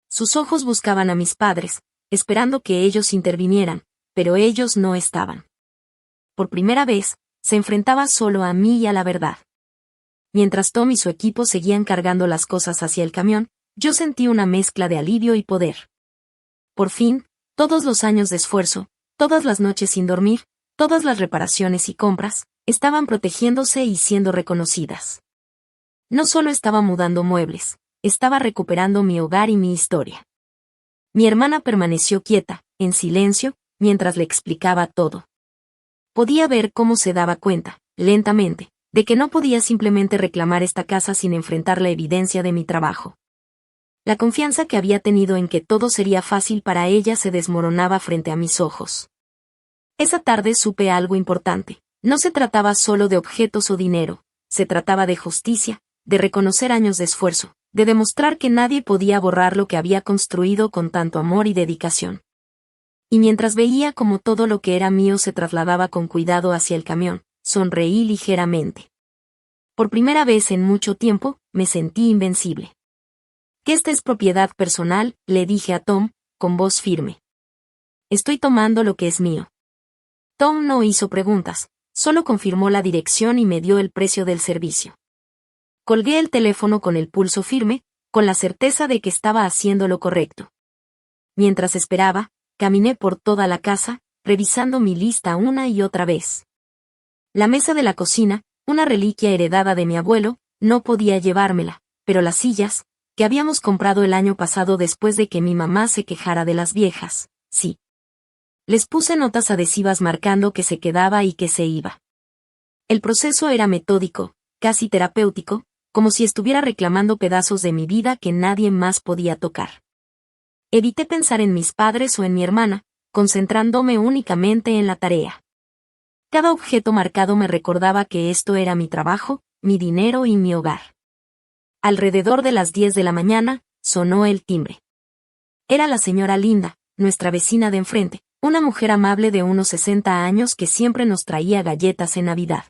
Sus ojos buscaban a mis padres, esperando que ellos intervinieran, pero ellos no estaban. Por primera vez, se enfrentaba solo a mí y a la verdad. Mientras Tom y su equipo seguían cargando las cosas hacia el camión, yo sentí una mezcla de alivio y poder. Por fin, todos los años de esfuerzo, todas las noches sin dormir, todas las reparaciones y compras, estaban protegiéndose y siendo reconocidas. No solo estaba mudando muebles, estaba recuperando mi hogar y mi historia. Mi hermana permaneció quieta, en silencio, mientras le explicaba todo. Podía ver cómo se daba cuenta, lentamente, de que no podía simplemente reclamar esta casa sin enfrentar la evidencia de mi trabajo. La confianza que había tenido en que todo sería fácil para ella se desmoronaba frente a mis ojos. Esa tarde supe algo importante. No se trataba solo de objetos o dinero, se trataba de justicia, de reconocer años de esfuerzo, de demostrar que nadie podía borrar lo que había construido con tanto amor y dedicación. Y mientras veía cómo todo lo que era mío se trasladaba con cuidado hacia el camión, sonreí ligeramente. Por primera vez en mucho tiempo, me sentí invencible. Que esta es propiedad personal, le dije a Tom, con voz firme. Estoy tomando lo que es mío. Tom no hizo preguntas, solo confirmó la dirección y me dio el precio del servicio. Colgué el teléfono con el pulso firme, con la certeza de que estaba haciendo lo correcto. Mientras esperaba, caminé por toda la casa, revisando mi lista una y otra vez. La mesa de la cocina, una reliquia heredada de mi abuelo, no podía llevármela, pero las sillas, que habíamos comprado el año pasado después de que mi mamá se quejara de las viejas, sí. Les puse notas adhesivas marcando que se quedaba y que se iba. El proceso era metódico, casi terapéutico, como si estuviera reclamando pedazos de mi vida que nadie más podía tocar. Evité pensar en mis padres o en mi hermana, concentrándome únicamente en la tarea. Cada objeto marcado me recordaba que esto era mi trabajo, mi dinero y mi hogar. Alrededor de las 10 de la mañana, sonó el timbre. Era la señora Linda, nuestra vecina de enfrente, una mujer amable de unos 60 años que siempre nos traía galletas en Navidad.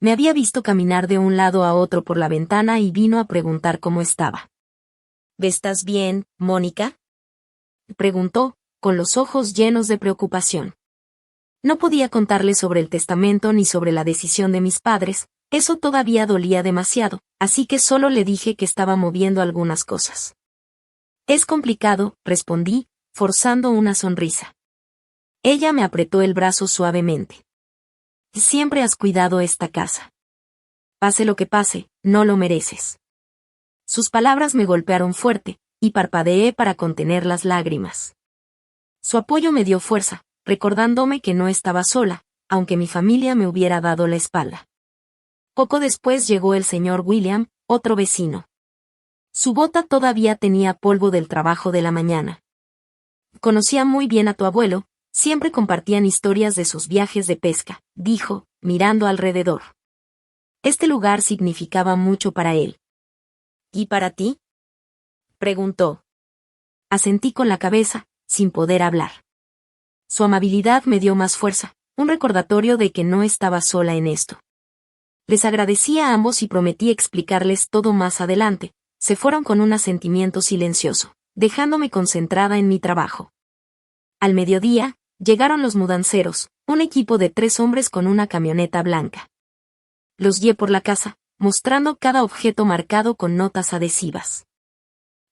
Me había visto caminar de un lado a otro por la ventana y vino a preguntar cómo estaba. ¿Estás bien, Mónica?, preguntó, con los ojos llenos de preocupación. No podía contarle sobre el testamento ni sobre la decisión de mis padres, eso todavía dolía demasiado, así que solo le dije que estaba moviendo algunas cosas. Es complicado, respondí, forzando una sonrisa. Ella me apretó el brazo suavemente. Siempre has cuidado esta casa. Pase lo que pase, no lo mereces. Sus palabras me golpearon fuerte, y parpadeé para contener las lágrimas. Su apoyo me dio fuerza, recordándome que no estaba sola, aunque mi familia me hubiera dado la espalda. Poco después llegó el señor William, otro vecino. Su bota todavía tenía polvo del trabajo de la mañana. Conocía muy bien a tu abuelo, siempre compartían historias de sus viajes de pesca, dijo, mirando alrededor. Este lugar significaba mucho para él. ¿Y para ti? Preguntó. Asentí con la cabeza, sin poder hablar. Su amabilidad me dio más fuerza, un recordatorio de que no estaba sola en esto. Les agradecí a ambos y prometí explicarles todo más adelante. Se fueron con un asentimiento silencioso, dejándome concentrada en mi trabajo. Al mediodía, llegaron los mudanceros, un equipo de 3 hombres con una camioneta blanca. Los guié por la casa, mostrando cada objeto marcado con notas adhesivas.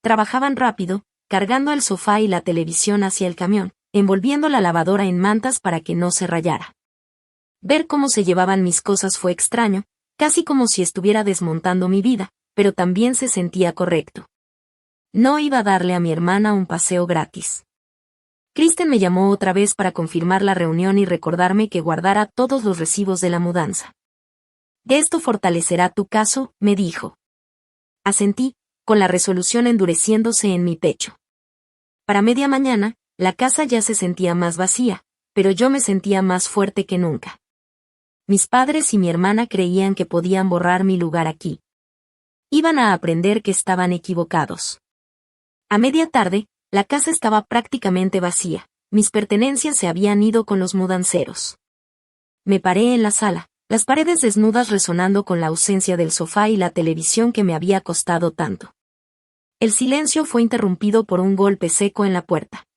Trabajaban rápido, cargando el sofá y la televisión hacia el camión, envolviendo la lavadora en mantas para que no se rayara. Ver cómo se llevaban mis cosas fue extraño, casi como si estuviera desmontando mi vida, pero también se sentía correcto. No iba a darle a mi hermana un paseo gratis. Kristen me llamó otra vez para confirmar la reunión y recordarme que guardara todos los recibos de la mudanza. Esto fortalecerá tu caso, me dijo. Asentí, con la resolución endureciéndose en mi pecho. Para media mañana, la casa ya se sentía más vacía, pero yo me sentía más fuerte que nunca. Mis padres y mi hermana creían que podían borrar mi lugar aquí. Iban a aprender que estaban equivocados. A media tarde, la casa estaba prácticamente vacía, mis pertenencias se habían ido con los mudanceros. Me paré en la sala, las paredes desnudas resonando con la ausencia del sofá y la televisión que me había costado tanto. El silencio fue interrumpido por un golpe seco en la puerta.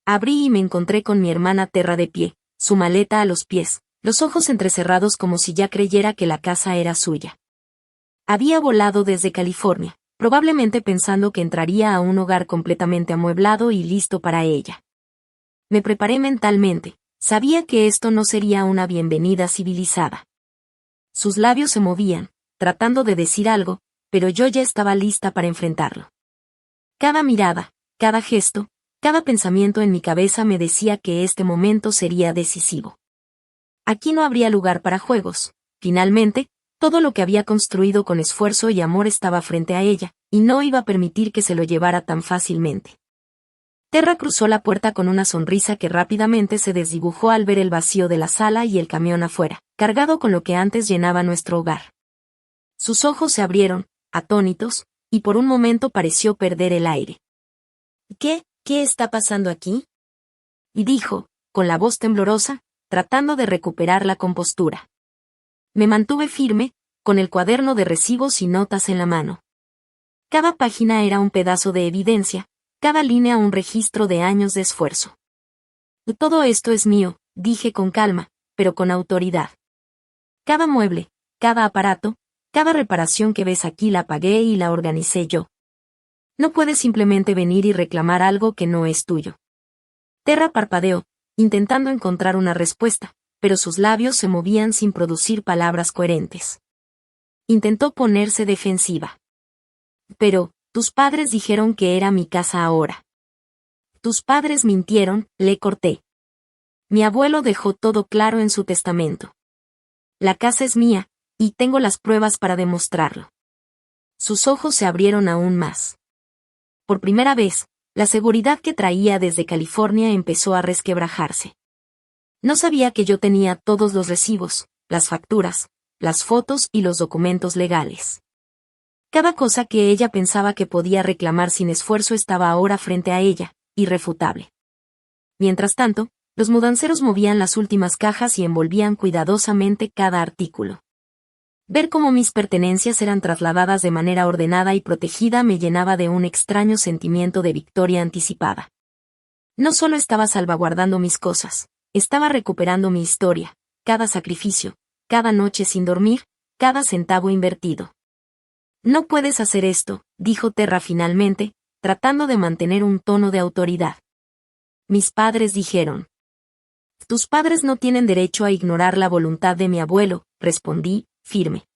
Abrí y me encontré con mi hermana Terra de pie, su maleta a los pies, los ojos entrecerrados como si ya creyera que la casa era suya. Había volado desde California, probablemente pensando que entraría a un hogar completamente amueblado y listo para ella. Me preparé mentalmente, sabía que esto no sería una bienvenida civilizada. Sus labios se movían, tratando de decir algo, pero yo ya estaba lista para enfrentarlo. Cada mirada, cada gesto, cada pensamiento en mi cabeza me decía que este momento sería decisivo. Aquí no habría lugar para juegos. Finalmente, todo lo que había construido con esfuerzo y amor estaba frente a ella, y no iba a permitir que se lo llevara tan fácilmente. Terra cruzó la puerta con una sonrisa que rápidamente se desdibujó al ver el vacío de la sala y el camión afuera, cargado con lo que antes llenaba nuestro hogar. Sus ojos se abrieron, atónitos, y por un momento pareció perder el aire. ¿Qué está pasando aquí? Y dijo, con la voz temblorosa, tratando de recuperar la compostura. Me mantuve firme, con el cuaderno de recibos y notas en la mano. Cada página era un pedazo de evidencia, cada línea un registro de años de esfuerzo. Todo esto es mío, dije con calma, pero con autoridad. Cada mueble, cada aparato, cada reparación que ves aquí la pagué y la organicé yo. No puedes simplemente venir y reclamar algo que no es tuyo. Terra parpadeó, intentando encontrar una respuesta, pero sus labios se movían sin producir palabras coherentes. Intentó ponerse defensiva. Pero, tus padres dijeron que era mi casa ahora. Tus padres mintieron, le corté. Mi abuelo dejó todo claro en su testamento. La casa es mía, y tengo las pruebas para demostrarlo. Sus ojos se abrieron aún más. Por primera vez, la seguridad que traía desde California empezó a resquebrajarse. No sabía que yo tenía todos los recibos, las facturas, las fotos y los documentos legales. Cada cosa que ella pensaba que podía reclamar sin esfuerzo estaba ahora frente a ella, irrefutable. Mientras tanto, los mudanceros movían las últimas cajas y envolvían cuidadosamente cada artículo. Ver cómo mis pertenencias eran trasladadas de manera ordenada y protegida me llenaba de un extraño sentimiento de victoria anticipada. No solo estaba salvaguardando mis cosas, estaba recuperando mi historia, cada sacrificio, cada noche sin dormir, cada centavo invertido. No puedes hacer esto, dijo Terra finalmente, tratando de mantener un tono de autoridad. Mis padres dijeron. Tus padres no tienen derecho a ignorar la voluntad de mi abuelo, respondí, firme.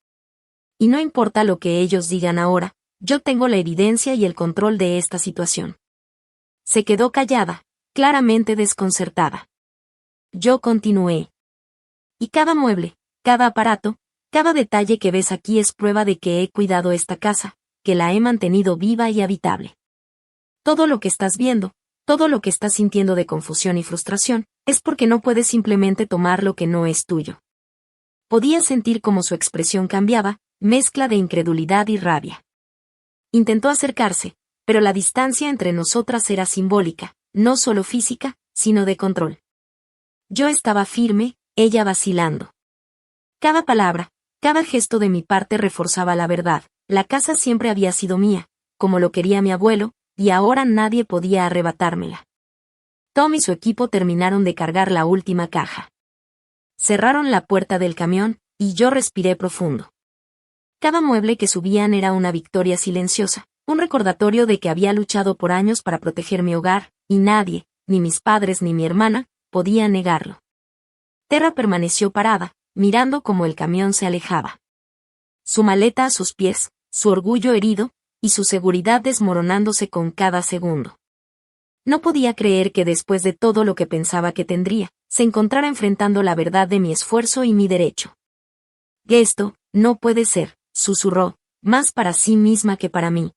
Y no importa lo que ellos digan ahora, yo tengo la evidencia y el control de esta situación. Se quedó callada, claramente desconcertada. Yo continué. Y cada mueble, cada aparato, cada detalle que ves aquí es prueba de que he cuidado esta casa, que la he mantenido viva y habitable. Todo lo que estás viendo, todo lo que estás sintiendo de confusión y frustración, es porque no puedes simplemente tomar lo que no es tuyo. Podía sentir cómo su expresión cambiaba, mezcla de incredulidad y rabia. Intentó acercarse, pero la distancia entre nosotras era simbólica, no solo física, sino de control. Yo estaba firme, ella vacilando. Cada palabra, cada gesto de mi parte reforzaba la verdad. La casa siempre había sido mía, como lo quería mi abuelo, y ahora nadie podía arrebatármela. Tom y su equipo terminaron de cargar la última caja. Cerraron la puerta del camión, y yo respiré profundo. Cada mueble que subían era una victoria silenciosa, un recordatorio de que había luchado por años para proteger mi hogar, y nadie, ni mis padres ni mi hermana, podía negarlo. Terra permaneció parada, mirando cómo el camión se alejaba. Su maleta a sus pies, su orgullo herido, y su seguridad desmoronándose con cada segundo. No podía creer que después de todo lo que pensaba que tendría, se encontrara enfrentando la verdad de mi esfuerzo y mi derecho. Esto, no puede ser, susurró, más para sí misma que para mí.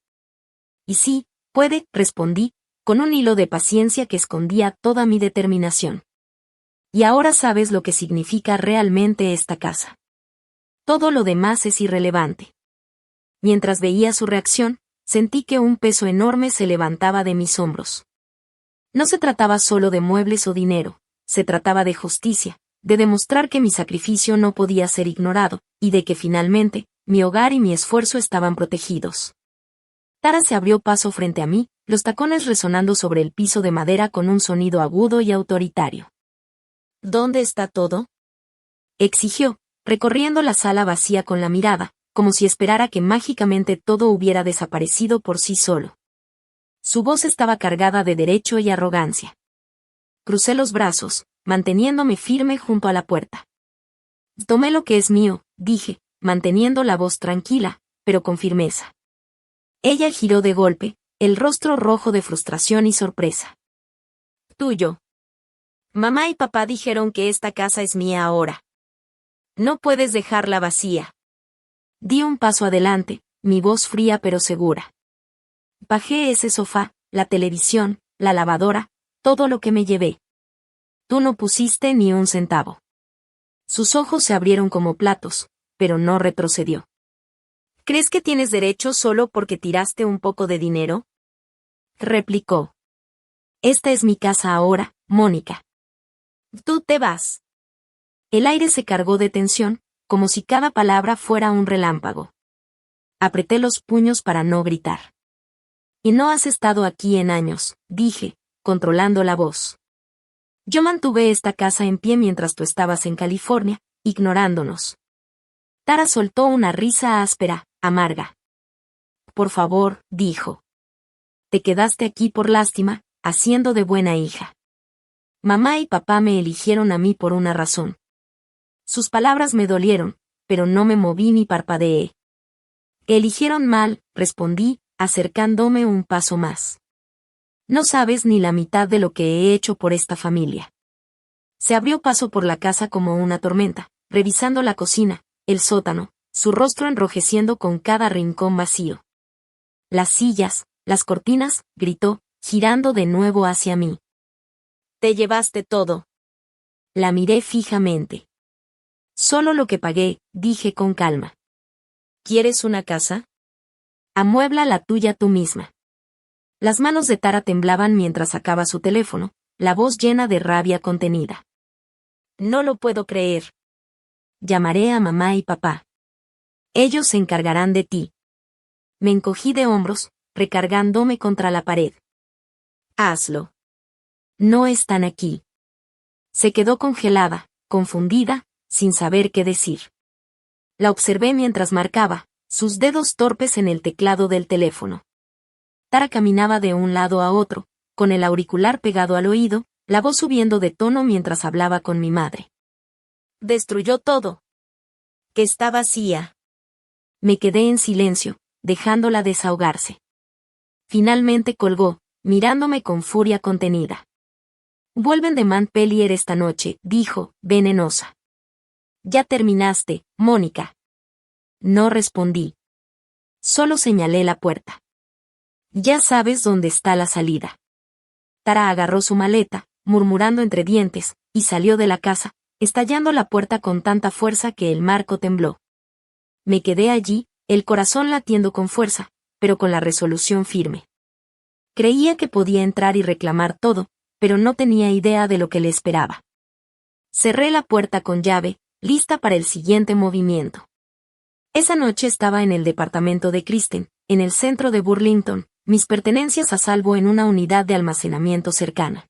Y sí, puede, respondí, con un hilo de paciencia que escondía toda mi determinación. Y ahora sabes lo que significa realmente esta casa. Todo lo demás es irrelevante. Mientras veía su reacción, sentí que un peso enorme se levantaba de mis hombros. No se trataba solo de muebles o dinero, se trataba de justicia, de demostrar que mi sacrificio no podía ser ignorado, y de que finalmente, mi hogar y mi esfuerzo estaban protegidos. Tara se abrió paso frente a mí, los tacones resonando sobre el piso de madera con un sonido agudo y autoritario. ¿Dónde está todo?, exigió, recorriendo la sala vacía con la mirada, como si esperara que mágicamente todo hubiera desaparecido por sí solo. Su voz estaba cargada de derecho y arrogancia. Crucé los brazos, manteniéndome firme junto a la puerta. Tomé lo que es mío, dije, manteniendo la voz tranquila, pero con firmeza. Ella giró de golpe, el rostro rojo de frustración y sorpresa. Tuyo. Mamá y papá dijeron que esta casa es mía ahora. No puedes dejarla vacía. Di un paso adelante, mi voz fría pero segura. Bajé ese sofá, la televisión, la lavadora, todo lo que me llevé. Tú no pusiste ni un centavo. Sus ojos se abrieron como platos, pero no retrocedió. ¿Crees que tienes derecho solo porque tiraste un poco de dinero?, replicó. Esta es mi casa ahora, Mónica. Tú te vas. El aire se cargó de tensión, como si cada palabra fuera un relámpago. Apreté los puños para no gritar. Y no has estado aquí en años, dije, controlando la voz. Yo mantuve esta casa en pie mientras tú estabas en California, ignorándonos. Tara soltó una risa áspera, amarga. Por favor, dijo. Te quedaste aquí por lástima, haciendo de buena hija. Mamá y papá me eligieron a mí por una razón. Sus palabras me dolieron, pero no me moví ni parpadeé. Eligieron mal, respondí, acercándome un paso más. No sabes ni la mitad de lo que he hecho por esta familia. Se abrió paso por la casa como una tormenta, revisando la cocina, el sótano, su rostro enrojeciendo con cada rincón vacío. Las sillas, las cortinas, gritó, girando de nuevo hacia mí. Te llevaste todo. La miré fijamente. Solo lo que pagué, dije con calma. ¿Quieres una casa? Amuebla la tuya tú misma. Las manos de Tara temblaban mientras sacaba su teléfono, la voz llena de rabia contenida. No lo puedo creer. Llamaré a mamá y papá. Ellos se encargarán de ti. Me encogí de hombros, recargándome contra la pared. Hazlo. No están aquí. Se quedó congelada, confundida, sin saber qué decir. La observé mientras marcaba, sus dedos torpes en el teclado del teléfono. Tara caminaba de un lado a otro, con el auricular pegado al oído, la voz subiendo de tono mientras hablaba con mi madre. Destruyó todo. Que está vacía. Me quedé en silencio, dejándola desahogarse. Finalmente colgó, mirándome con furia contenida. Vuelven de Montpellier esta noche, dijo, venenosa. Ya terminaste, Mónica. No respondí. Solo señalé la puerta. Ya sabes dónde está la salida. Tara agarró su maleta, murmurando entre dientes, y salió de la casa, estallando la puerta con tanta fuerza que el marco tembló. Me quedé allí, el corazón latiendo con fuerza, pero con la resolución firme. Creía que podía entrar y reclamar todo, pero no tenía idea de lo que le esperaba. Cerré la puerta con llave, lista para el siguiente movimiento. Esa noche estaba en el departamento de Kristen, en el centro de Burlington, mis pertenencias a salvo en una unidad de almacenamiento cercana.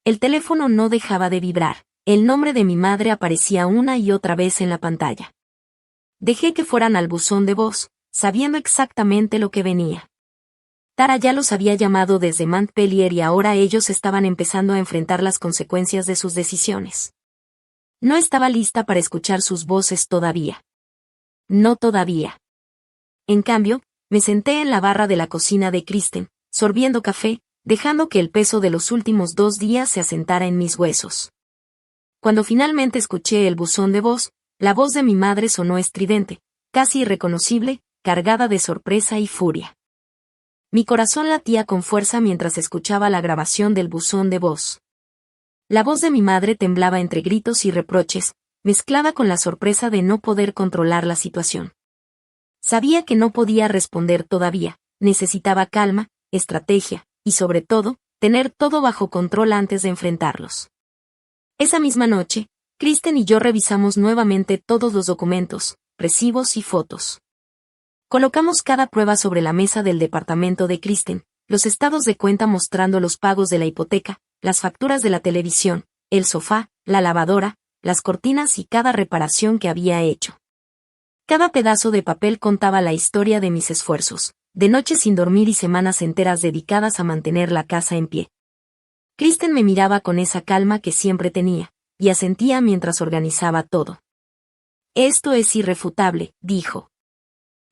El teléfono no dejaba de vibrar, el nombre de mi madre aparecía una y otra vez en la pantalla. Dejé que fueran al buzón de voz, sabiendo exactamente lo que venía. Tara ya los había llamado desde Montpellier y ahora ellos estaban empezando a enfrentar las consecuencias de sus decisiones. No estaba lista para escuchar sus voces todavía. No todavía. En cambio, me senté en la barra de la cocina de Kristen, sorbiendo café, dejando que el peso de los últimos 2 días se asentara en mis huesos. Cuando finalmente escuché el buzón de voz, la voz de mi madre sonó estridente, casi irreconocible, cargada de sorpresa y furia. Mi corazón latía con fuerza mientras escuchaba la grabación del buzón de voz. La voz de mi madre temblaba entre gritos y reproches, mezclada con la sorpresa de no poder controlar la situación. Sabía que no podía responder todavía, necesitaba calma, estrategia, y sobre todo, tener todo bajo control antes de enfrentarlos. Esa misma noche, Kristen y yo revisamos nuevamente todos los documentos, recibos y fotos. Colocamos cada prueba sobre la mesa del departamento de Kristen, los estados de cuenta mostrando los pagos de la hipoteca, las facturas de la televisión, el sofá, la lavadora, las cortinas y cada reparación que había hecho. Cada pedazo de papel contaba la historia de mis esfuerzos, de noches sin dormir y semanas enteras dedicadas a mantener la casa en pie. Kristen me miraba con esa calma que siempre tenía, y asentía mientras organizaba todo. Esto es irrefutable, dijo.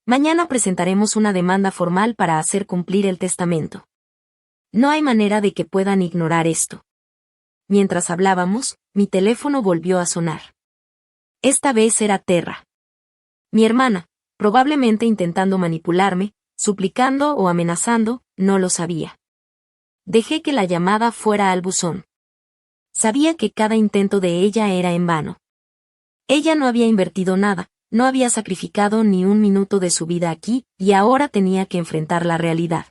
Mañana presentaremos una demanda formal para hacer cumplir el testamento. No hay manera de que puedan ignorar esto. Mientras hablábamos, mi teléfono volvió a sonar. Esta vez era Terra. Mi hermana, probablemente intentando manipularme, suplicando o amenazando, no lo sabía. Dejé que la llamada fuera al buzón. Sabía que cada intento de ella era en vano. Ella no había invertido nada, no había sacrificado ni un minuto de su vida aquí, y ahora tenía que enfrentar la realidad.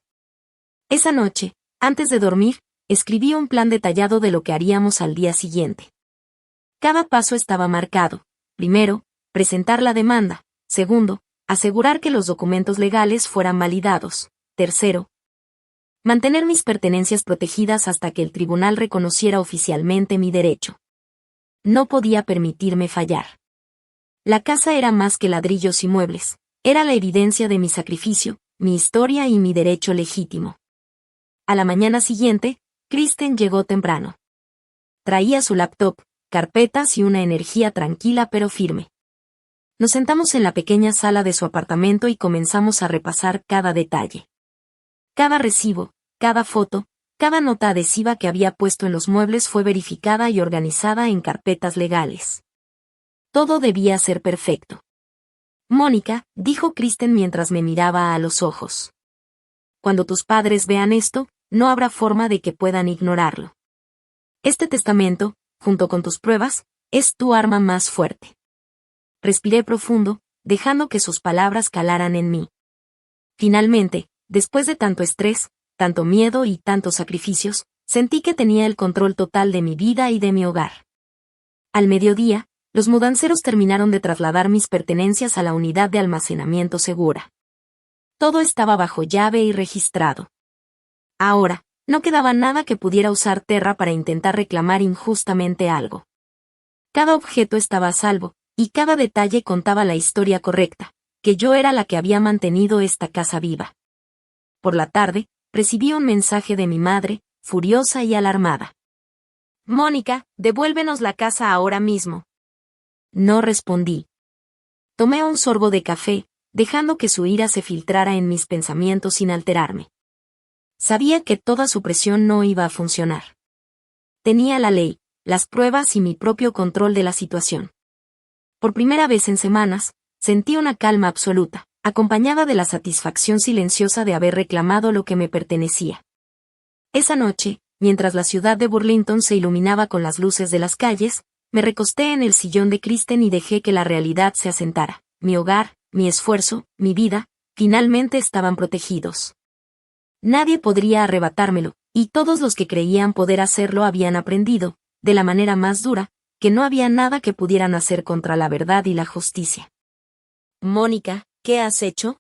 Esa noche, antes de dormir, escribí un plan detallado de lo que haríamos al día siguiente. Cada paso estaba marcado. Primero, presentar la demanda. Segundo, asegurar que los documentos legales fueran validados. Tercero, mantener mis pertenencias protegidas hasta que el tribunal reconociera oficialmente mi derecho. No podía permitirme fallar. La casa era más que ladrillos y muebles, era la evidencia de mi sacrificio, mi historia y mi derecho legítimo. A la mañana siguiente, Kristen llegó temprano. Traía su laptop, carpetas y una energía tranquila pero firme. Nos sentamos en la pequeña sala de su apartamento y comenzamos a repasar cada detalle. Cada recibo, cada foto, cada nota adhesiva que había puesto en los muebles fue verificada y organizada en carpetas legales. Todo debía ser perfecto. Mónica, dijo Kristen mientras me miraba a los ojos. Cuando tus padres vean esto, no habrá forma de que puedan ignorarlo. Este testamento, junto con tus pruebas, es tu arma más fuerte. Respiré profundo, dejando que sus palabras calaran en mí. Finalmente, después de tanto estrés, tanto miedo y tantos sacrificios, sentí que tenía el control total de mi vida y de mi hogar. Al mediodía, los mudanceros terminaron de trasladar mis pertenencias a la unidad de almacenamiento segura. Todo estaba bajo llave y registrado. Ahora, no quedaba nada que pudiera usar Terra para intentar reclamar injustamente algo. Cada objeto estaba a salvo, y cada detalle contaba la historia correcta, que yo era la que había mantenido esta casa viva. Por la tarde, recibí un mensaje de mi madre, furiosa y alarmada. Mónica, devuélvenos la casa ahora mismo. No respondí. Tomé un sorbo de café, dejando que su ira se filtrara en mis pensamientos sin alterarme. Sabía que toda su presión no iba a funcionar. Tenía la ley, las pruebas y mi propio control de la situación. Por primera vez en semanas, sentí una calma absoluta, acompañada de la satisfacción silenciosa de haber reclamado lo que me pertenecía. Esa noche, mientras la ciudad de Burlington se iluminaba con las luces de las calles, me recosté en el sillón de Kristen y dejé que la realidad se asentara. Mi hogar, mi esfuerzo, mi vida, finalmente estaban protegidos. Nadie podría arrebatármelo, y todos los que creían poder hacerlo habían aprendido, de la manera más dura, que no había nada que pudieran hacer contra la verdad y la justicia. «Mónica, ¿qué has hecho?».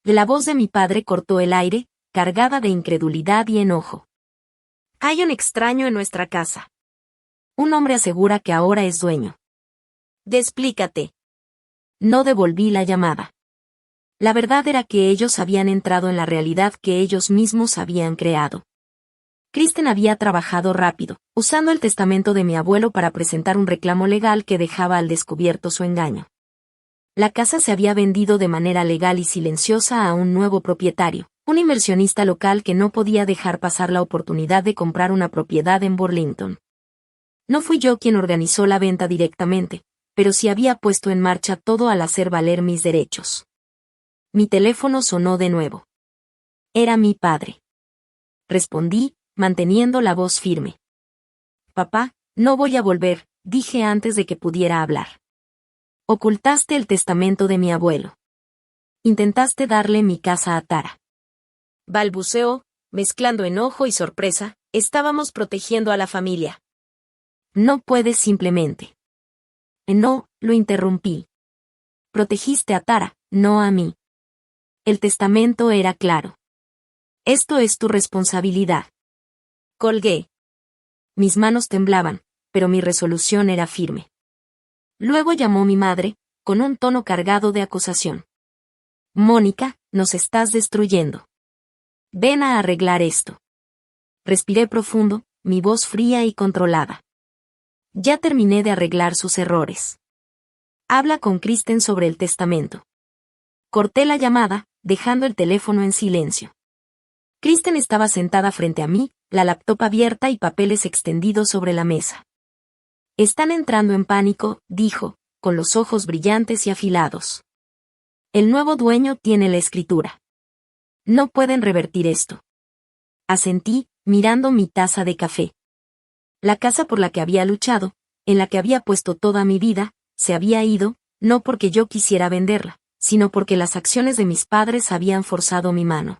La voz de mi padre cortó el aire, cargada de incredulidad y enojo. «Hay un extraño en nuestra casa. Un hombre asegura que ahora es dueño. Explícate». No devolví la llamada. La verdad era que ellos habían entrado en la realidad que ellos mismos habían creado. Kristen había trabajado rápido, usando el testamento de mi abuelo para presentar un reclamo legal que dejaba al descubierto su engaño. La casa se había vendido de manera legal y silenciosa a un nuevo propietario, un inversionista local que no podía dejar pasar la oportunidad de comprar una propiedad en Burlington. No fui yo quien organizó la venta directamente, pero sí había puesto en marcha todo al hacer valer mis derechos. Mi teléfono sonó de nuevo. Era mi padre. Respondí, manteniendo la voz firme. «Papá, no voy a volver», dije antes de que pudiera hablar. «Ocultaste el testamento de mi abuelo. Intentaste darle mi casa a Tara». Balbuceó, mezclando enojo y sorpresa. «Estábamos protegiendo a la familia». «No puedes simplemente». «No», lo interrumpí. «Protegiste a Tara, no a mí». El testamento era claro. «Esto es tu responsabilidad». Colgué. Mis manos temblaban, pero mi resolución era firme. Luego llamó mi madre, con un tono cargado de acusación. «Mónica, nos estás destruyendo. Ven a arreglar esto». Respiré profundo, mi voz fría y controlada. «Ya terminé de arreglar sus errores. Habla con Kristen sobre el testamento». Corté la llamada, dejando el teléfono en silencio. Kristen estaba sentada frente a mí, la laptop abierta y papeles extendidos sobre la mesa. «Están entrando en pánico», dijo, con los ojos brillantes y afilados. «El nuevo dueño tiene la escritura. No pueden revertir esto». Asentí, mirando mi taza de café. La casa por la que había luchado, en la que había puesto toda mi vida, se había ido, no porque yo quisiera venderla, sino porque las acciones de mis padres habían forzado mi mano.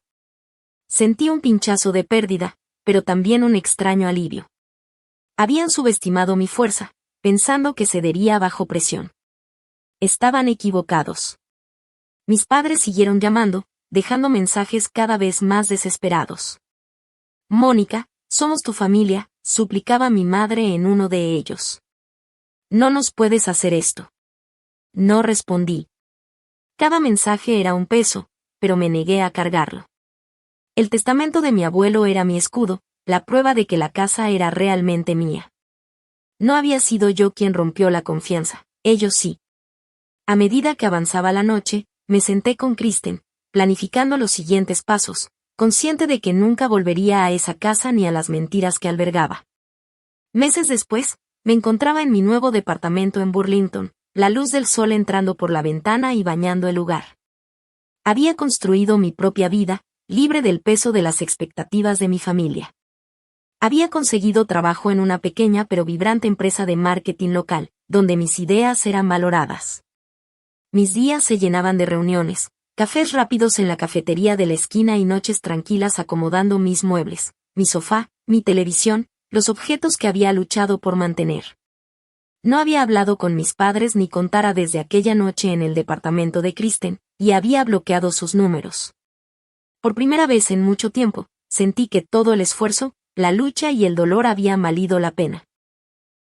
Sentí un pinchazo de pérdida, pero también un extraño alivio. Habían subestimado mi fuerza, pensando que cedería bajo presión. Estaban equivocados. Mis padres siguieron llamando, dejando mensajes cada vez más desesperados. «Mónica, somos tu familia», suplicaba mi madre en uno de ellos. «No nos puedes hacer esto». No respondí. Cada mensaje era un peso, pero me negué a cargarlo. El testamento de mi abuelo era mi escudo, la prueba de que la casa era realmente mía. No había sido yo quien rompió la confianza, ellos sí. A medida que avanzaba la noche, me senté con Kristen, planificando los siguientes pasos, consciente de que nunca volvería a esa casa ni a las mentiras que albergaba. Meses después, me encontraba en mi nuevo departamento en Burlington, la luz del sol entrando por la ventana y bañando el lugar. Había construido mi propia vida, libre del peso de las expectativas de mi familia. Había conseguido trabajo en una pequeña pero vibrante empresa de marketing local, donde mis ideas eran valoradas. Mis días se llenaban de reuniones, cafés rápidos en la cafetería de la esquina y noches tranquilas acomodando mis muebles, mi sofá, mi televisión, los objetos que había luchado por mantener. No había hablado con mis padres ni con Tara desde aquella noche en el departamento de Kristen, y había bloqueado sus números. Por primera vez en mucho tiempo, sentí que todo el esfuerzo, la lucha y el dolor habían valido la pena.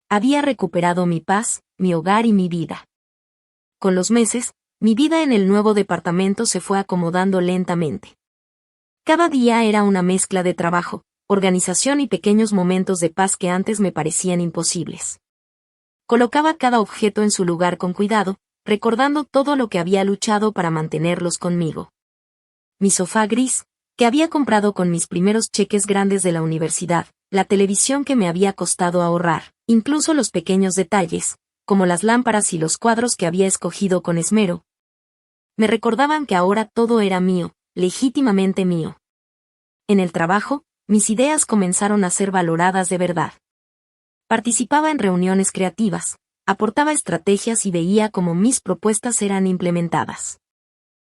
Había recuperado mi paz, mi hogar y mi vida. Con los meses, mi vida en el nuevo departamento se fue acomodando lentamente. Cada día era una mezcla de trabajo, organización y pequeños momentos de paz que antes me parecían imposibles. Colocaba cada objeto en su lugar con cuidado, recordando todo lo que había luchado para mantenerlos conmigo. Mi sofá gris, que había comprado con mis primeros cheques grandes de la universidad, la televisión que me había costado ahorrar, incluso los pequeños detalles, como las lámparas y los cuadros que había escogido con esmero, me recordaban que ahora todo era mío, legítimamente mío. En el trabajo, mis ideas comenzaron a ser valoradas de verdad. Participaba en reuniones creativas, aportaba estrategias y veía cómo mis propuestas eran implementadas.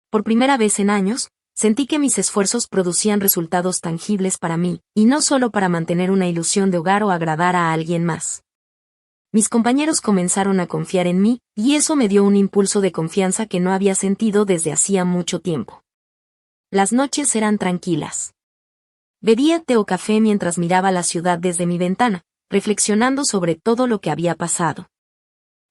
Por primera vez en años, sentí que mis esfuerzos producían resultados tangibles para mí, y no solo para mantener una ilusión de hogar o agradar a alguien más. Mis compañeros comenzaron a confiar en mí, y eso me dio un impulso de confianza que no había sentido desde hacía mucho tiempo. Las noches eran tranquilas. Bebía té o café mientras miraba la ciudad desde mi ventana, reflexionando sobre todo lo que había pasado.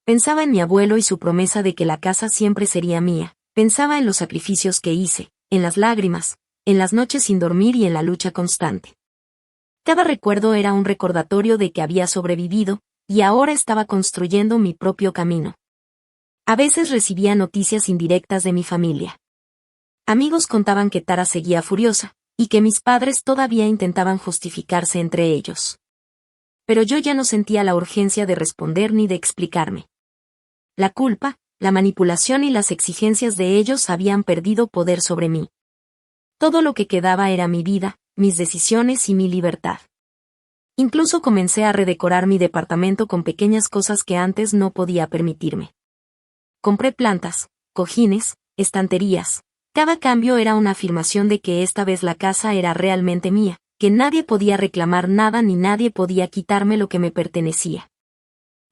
Pensaba en mi abuelo y su promesa de que la casa siempre sería mía. Pensaba en los sacrificios que hice, en las lágrimas, en las noches sin dormir y en la lucha constante. Cada recuerdo era un recordatorio de que había sobrevivido, y ahora estaba construyendo mi propio camino. A veces recibía noticias indirectas de mi familia. Amigos contaban que Tara seguía furiosa, y que mis padres todavía intentaban justificarse entre ellos. Pero yo ya no sentía la urgencia de responder ni de explicarme. La culpa, la manipulación y las exigencias de ellos habían perdido poder sobre mí. Todo lo que quedaba era mi vida, mis decisiones y mi libertad. Incluso comencé a redecorar mi departamento con pequeñas cosas que antes no podía permitirme. Compré plantas, cojines, estanterías. Cada cambio era una afirmación de que esta vez la casa era realmente mía, que nadie podía reclamar nada ni nadie podía quitarme lo que me pertenecía.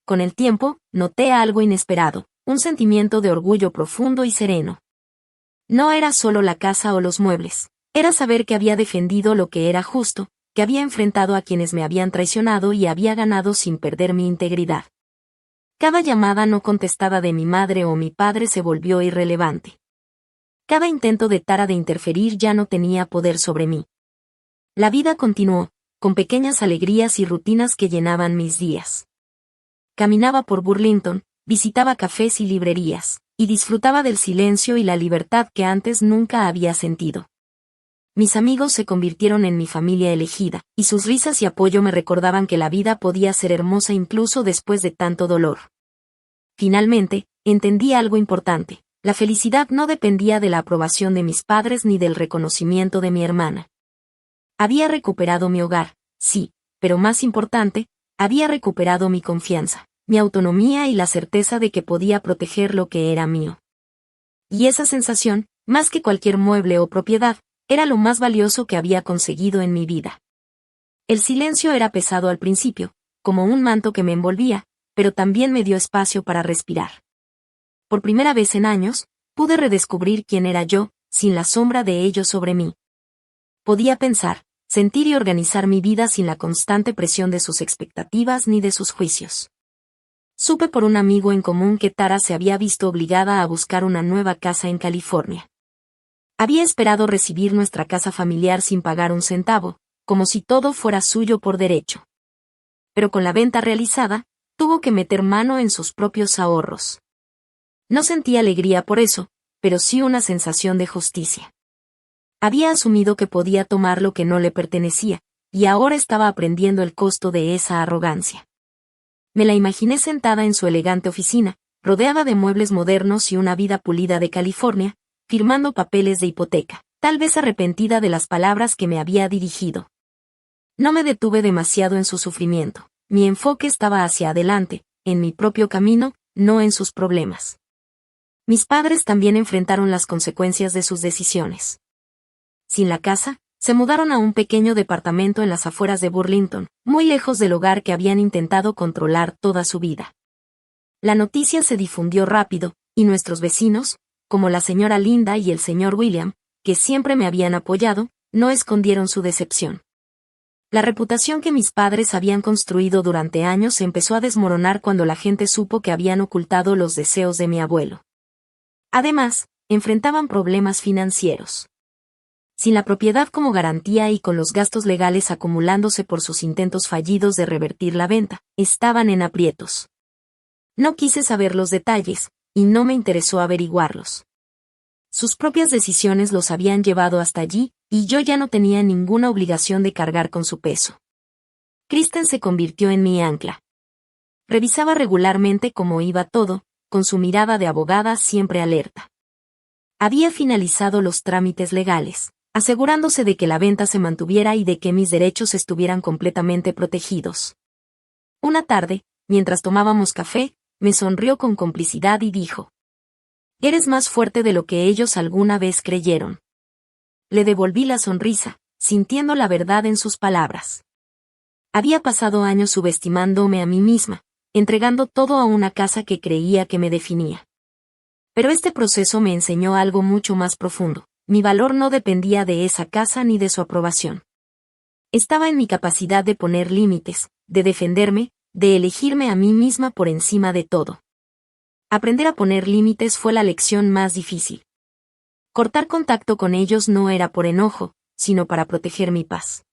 Con el tiempo, noté algo inesperado, un sentimiento de orgullo profundo y sereno. No era solo la casa o los muebles, era saber que había defendido lo que era justo, que había enfrentado a quienes me habían traicionado y había ganado sin perder mi integridad. Cada llamada no contestada de mi madre o mi padre se volvió irrelevante. Cada intento de Tara de interferir ya no tenía poder sobre mí. La vida continuó, con pequeñas alegrías y rutinas que llenaban mis días. Caminaba por Burlington, visitaba cafés y librerías, y disfrutaba del silencio y la libertad que antes nunca había sentido. Mis amigos se convirtieron en mi familia elegida, y sus risas y apoyo me recordaban que la vida podía ser hermosa incluso después de tanto dolor. Finalmente, entendí algo importante: la felicidad no dependía de la aprobación de mis padres ni del reconocimiento de mi hermana. Había recuperado mi hogar, sí, pero más importante, había recuperado mi confianza, mi autonomía y la certeza de que podía proteger lo que era mío. Y esa sensación, más que cualquier mueble o propiedad, era lo más valioso que había conseguido en mi vida. El silencio era pesado al principio, como un manto que me envolvía, pero también me dio espacio para respirar. Por primera vez en años, pude redescubrir quién era yo, sin la sombra de ello sobre mí. Podía pensar, sentir y organizar mi vida sin la constante presión de sus expectativas ni de sus juicios. Supe por un amigo en común que Tara se había visto obligada a buscar una nueva casa en California. Había esperado recibir nuestra casa familiar sin pagar un centavo, como si todo fuera suyo por derecho. Pero con la venta realizada, tuvo que meter mano en sus propios ahorros. No sentí alegría por eso, pero sí una sensación de justicia. Había asumido que podía tomar lo que no le pertenecía, y ahora estaba aprendiendo el costo de esa arrogancia. Me la imaginé sentada en su elegante oficina, rodeada de muebles modernos y una vida pulida de California, firmando papeles de hipoteca, tal vez arrepentida de las palabras que me había dirigido. No me detuve demasiado en su sufrimiento. Mi enfoque estaba hacia adelante, en mi propio camino, no en sus problemas. Mis padres también enfrentaron las consecuencias de sus decisiones. Sin la casa, se mudaron a un pequeño departamento en las afueras de Burlington, muy lejos del hogar que habían intentado controlar toda su vida. La noticia se difundió rápido, y nuestros vecinos, como la señora Linda y el señor William, que siempre me habían apoyado, no escondieron su decepción. La reputación que mis padres habían construido durante años se empezó a desmoronar cuando la gente supo que habían ocultado los deseos de mi abuelo. Además, enfrentaban problemas financieros. Sin la propiedad como garantía y con los gastos legales acumulándose por sus intentos fallidos de revertir la venta, estaban en aprietos. No quise saber los detalles, y no me interesó averiguarlos. Sus propias decisiones los habían llevado hasta allí, y yo ya no tenía ninguna obligación de cargar con su peso. Kristen se convirtió en mi ancla. Revisaba regularmente cómo iba todo, con su mirada de abogada siempre alerta. Había finalizado los trámites legales, asegurándose de que la venta se mantuviera y de que mis derechos estuvieran completamente protegidos. Una tarde, mientras tomábamos café, me sonrió con complicidad y dijo: «Eres más fuerte de lo que ellos alguna vez creyeron». Le devolví la sonrisa, sintiendo la verdad en sus palabras. Había pasado años subestimándome a mí misma, entregando todo a una casa que creía que me definía. Pero este proceso me enseñó algo mucho más profundo. Mi valor no dependía de esa casa ni de su aprobación. Estaba en mi capacidad de poner límites, de defenderme, de elegirme a mí misma por encima de todo. Aprender a poner límites fue la lección más difícil. Cortar contacto con ellos no era por enojo, sino para proteger mi paz.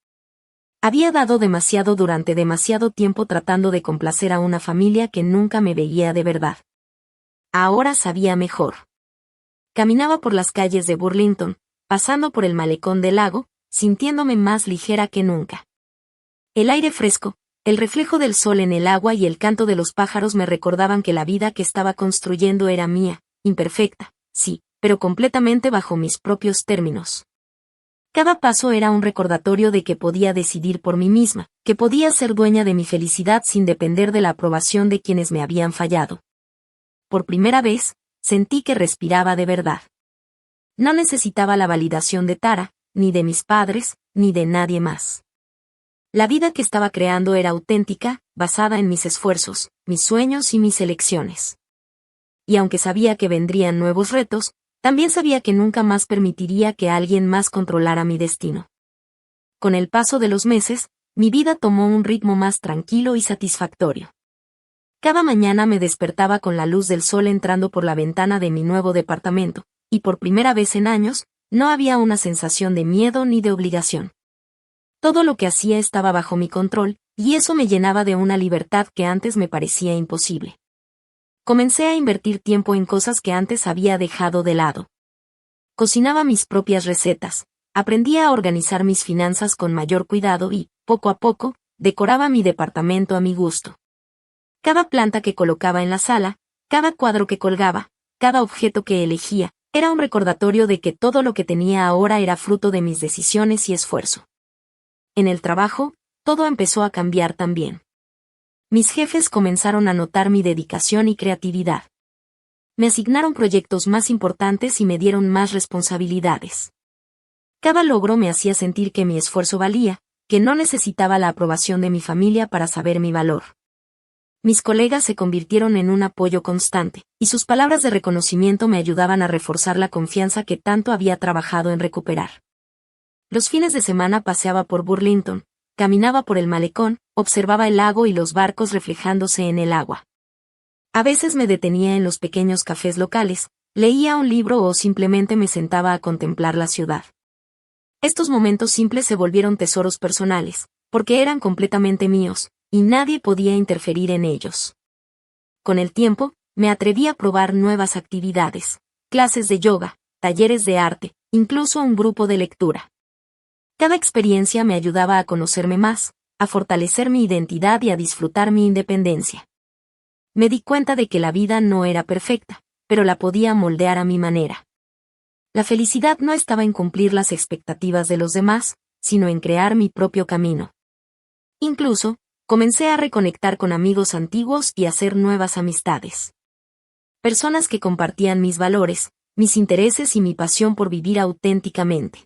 Había dado demasiado durante demasiado tiempo tratando de complacer a una familia que nunca me veía de verdad. Ahora sabía mejor. Caminaba por las calles de Burlington, pasando por el malecón del lago, sintiéndome más ligera que nunca. El aire fresco, el reflejo del sol en el agua y el canto de los pájaros me recordaban que la vida que estaba construyendo era mía, imperfecta, sí, pero completamente bajo mis propios términos. Cada paso era un recordatorio de que podía decidir por mí misma, que podía ser dueña de mi felicidad sin depender de la aprobación de quienes me habían fallado. Por primera vez, sentí que respiraba de verdad. No necesitaba la validación de Tara, ni de mis padres, ni de nadie más. La vida que estaba creando era auténtica, basada en mis esfuerzos, mis sueños y mis elecciones. Y aunque sabía que vendrían nuevos retos, también sabía que nunca más permitiría que alguien más controlara mi destino. Con el paso de los meses, mi vida tomó un ritmo más tranquilo y satisfactorio. Cada mañana me despertaba con la luz del sol entrando por la ventana de mi nuevo departamento, y por primera vez en años, no había una sensación de miedo ni de obligación. Todo lo que hacía estaba bajo mi control, y eso me llenaba de una libertad que antes me parecía imposible. Comencé a invertir tiempo en cosas que antes había dejado de lado. Cocinaba mis propias recetas, aprendía a organizar mis finanzas con mayor cuidado y, poco a poco, decoraba mi departamento a mi gusto. Cada planta que colocaba en la sala, cada cuadro que colgaba, cada objeto que elegía, era un recordatorio de que todo lo que tenía ahora era fruto de mis decisiones y esfuerzo. En el trabajo, todo empezó a cambiar también. Mis jefes comenzaron a notar mi dedicación y creatividad. Me asignaron proyectos más importantes y me dieron más responsabilidades. Cada logro me hacía sentir que mi esfuerzo valía, que no necesitaba la aprobación de mi familia para saber mi valor. Mis colegas se convirtieron en un apoyo constante, y sus palabras de reconocimiento me ayudaban a reforzar la confianza que tanto había trabajado en recuperar. Los fines de semana paseaba por Burlington, caminaba por el malecón, observaba el lago y los barcos reflejándose en el agua. A veces me detenía en los pequeños cafés locales, leía un libro o simplemente me sentaba a contemplar la ciudad. Estos momentos simples se volvieron tesoros personales, porque eran completamente míos, y nadie podía interferir en ellos. Con el tiempo, me atreví a probar nuevas actividades, clases de yoga, talleres de arte, incluso un grupo de lectura. Cada experiencia me ayudaba a conocerme más, a fortalecer mi identidad y a disfrutar mi independencia. Me di cuenta de que la vida no era perfecta, pero la podía moldear a mi manera. La felicidad no estaba en cumplir las expectativas de los demás, sino en crear mi propio camino. Incluso, comencé a reconectar con amigos antiguos y a hacer nuevas amistades. Personas que compartían mis valores, mis intereses y mi pasión por vivir auténticamente.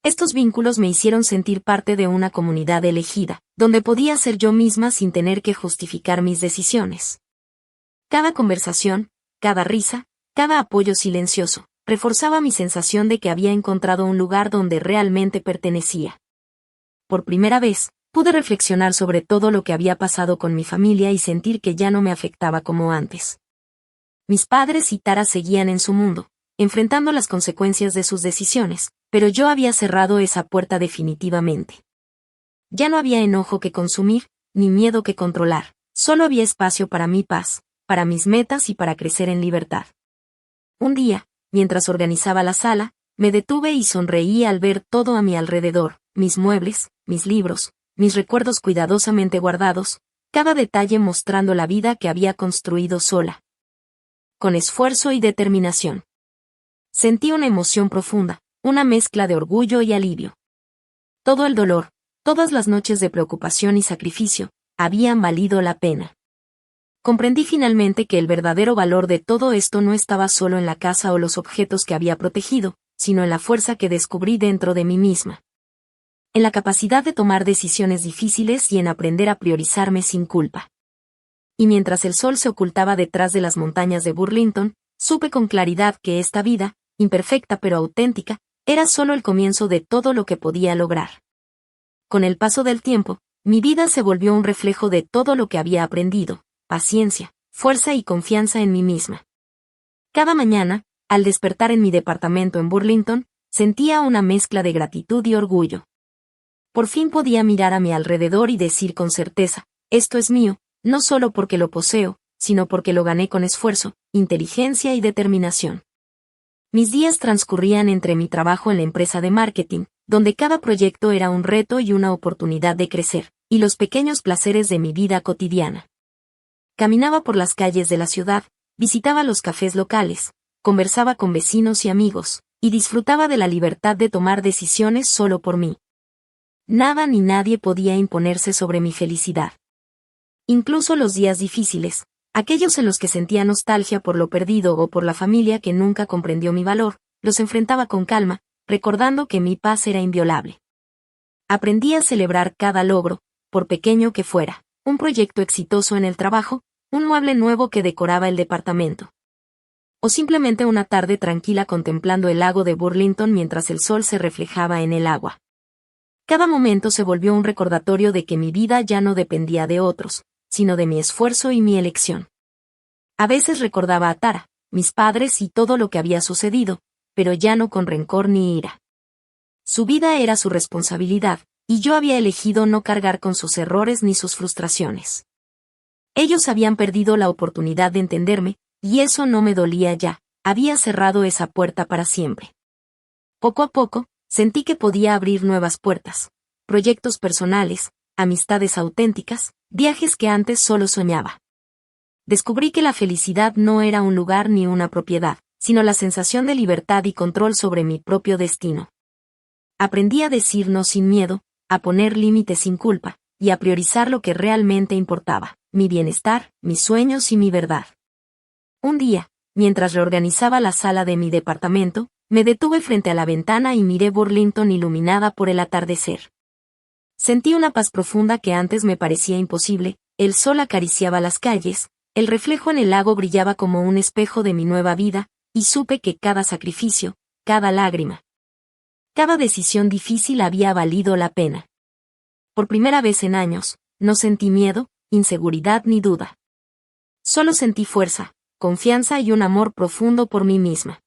Estos vínculos me hicieron sentir parte de una comunidad elegida, donde podía ser yo misma sin tener que justificar mis decisiones. Cada conversación, cada risa, cada apoyo silencioso, reforzaba mi sensación de que había encontrado un lugar donde realmente pertenecía. Por primera vez, pude reflexionar sobre todo lo que había pasado con mi familia y sentir que ya no me afectaba como antes. Mis padres y Tara seguían en su mundo, enfrentando las consecuencias de sus decisiones, pero yo había cerrado esa puerta definitivamente. Ya no había enojo que consumir, ni miedo que controlar, solo había espacio para mi paz, para mis metas y para crecer en libertad. Un día, mientras organizaba la sala, me detuve y sonreí al ver todo a mi alrededor, mis muebles, mis libros, mis recuerdos cuidadosamente guardados, cada detalle mostrando la vida que había construido sola. Con esfuerzo y determinación. Sentí una emoción profunda, una mezcla de orgullo y alivio. Todo el dolor, todas las noches de preocupación y sacrificio, habían valido la pena. Comprendí finalmente que el verdadero valor de todo esto no estaba solo en la casa o los objetos que había protegido, sino en la fuerza que descubrí dentro de mí misma. En la capacidad de tomar decisiones difíciles y en aprender a priorizarme sin culpa. Y mientras el sol se ocultaba detrás de las montañas de Burlington, supe con claridad que esta vida, imperfecta pero auténtica, era solo el comienzo de todo lo que podía lograr. Con el paso del tiempo, mi vida se volvió un reflejo de todo lo que había aprendido, paciencia, fuerza y confianza en mí misma. Cada mañana, al despertar en mi departamento en Burlington, sentía una mezcla de gratitud y orgullo. Por fin podía mirar a mi alrededor y decir con certeza, esto es mío, no solo porque lo poseo, sino porque lo gané con esfuerzo, inteligencia y determinación. Mis días transcurrían entre mi trabajo en la empresa de marketing, donde cada proyecto era un reto y una oportunidad de crecer, y los pequeños placeres de mi vida cotidiana. Caminaba por las calles de la ciudad, visitaba los cafés locales, conversaba con vecinos y amigos, y disfrutaba de la libertad de tomar decisiones solo por mí. Nada ni nadie podía imponerse sobre mi felicidad. Incluso los días difíciles, aquellos en los que sentía nostalgia por lo perdido o por la familia que nunca comprendió mi valor, los enfrentaba con calma, recordando que mi paz era inviolable. Aprendí a celebrar cada logro, por pequeño que fuera, un proyecto exitoso en el trabajo, un mueble nuevo que decoraba el departamento. O simplemente una tarde tranquila contemplando el lago de Burlington mientras el sol se reflejaba en el agua. Cada momento se volvió un recordatorio de que mi vida ya no dependía de otros, sino de mi esfuerzo y mi elección. A veces recordaba a Tara, mis padres y todo lo que había sucedido, pero ya no con rencor ni ira. Su vida era su responsabilidad, y yo había elegido no cargar con sus errores ni sus frustraciones. Ellos habían perdido la oportunidad de entenderme, y eso no me dolía ya, había cerrado esa puerta para siempre. Poco a poco, sentí que podía abrir nuevas puertas, proyectos personales, amistades auténticas, viajes que antes solo soñaba. Descubrí que la felicidad no era un lugar ni una propiedad, sino la sensación de libertad y control sobre mi propio destino. Aprendí a decir no sin miedo, a poner límites sin culpa, y a priorizar lo que realmente importaba, mi bienestar, mis sueños y mi verdad. Un día, mientras reorganizaba la sala de mi departamento, me detuve frente a la ventana y miré Burlington iluminada por el atardecer. Sentí una paz profunda que antes me parecía imposible, el sol acariciaba las calles, el reflejo en el lago brillaba como un espejo de mi nueva vida, y supe que cada sacrificio, cada lágrima, cada decisión difícil había valido la pena. Por primera vez en años, no sentí miedo, inseguridad ni duda. Solo sentí fuerza, confianza y un amor profundo por mí misma.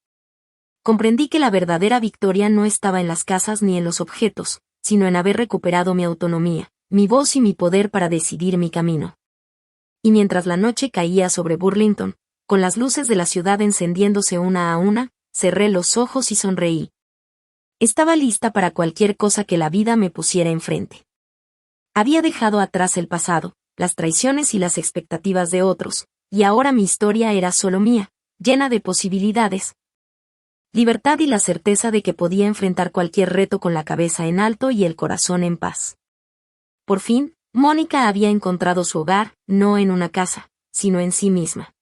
Comprendí que la verdadera victoria no estaba en las casas ni en los objetos, sino en haber recuperado mi autonomía, mi voz y mi poder para decidir mi camino. Y mientras la noche caía sobre Burlington, con las luces de la ciudad encendiéndose una a una, cerré los ojos y sonreí. Estaba lista para cualquier cosa que la vida me pusiera enfrente. Había dejado atrás el pasado, las traiciones y las expectativas de otros, y ahora mi historia era solo mía, llena de posibilidades, libertad y la certeza de que podía enfrentar cualquier reto con la cabeza en alto y el corazón en paz. Por fin, Mónica había encontrado su hogar, no en una casa, sino en sí misma.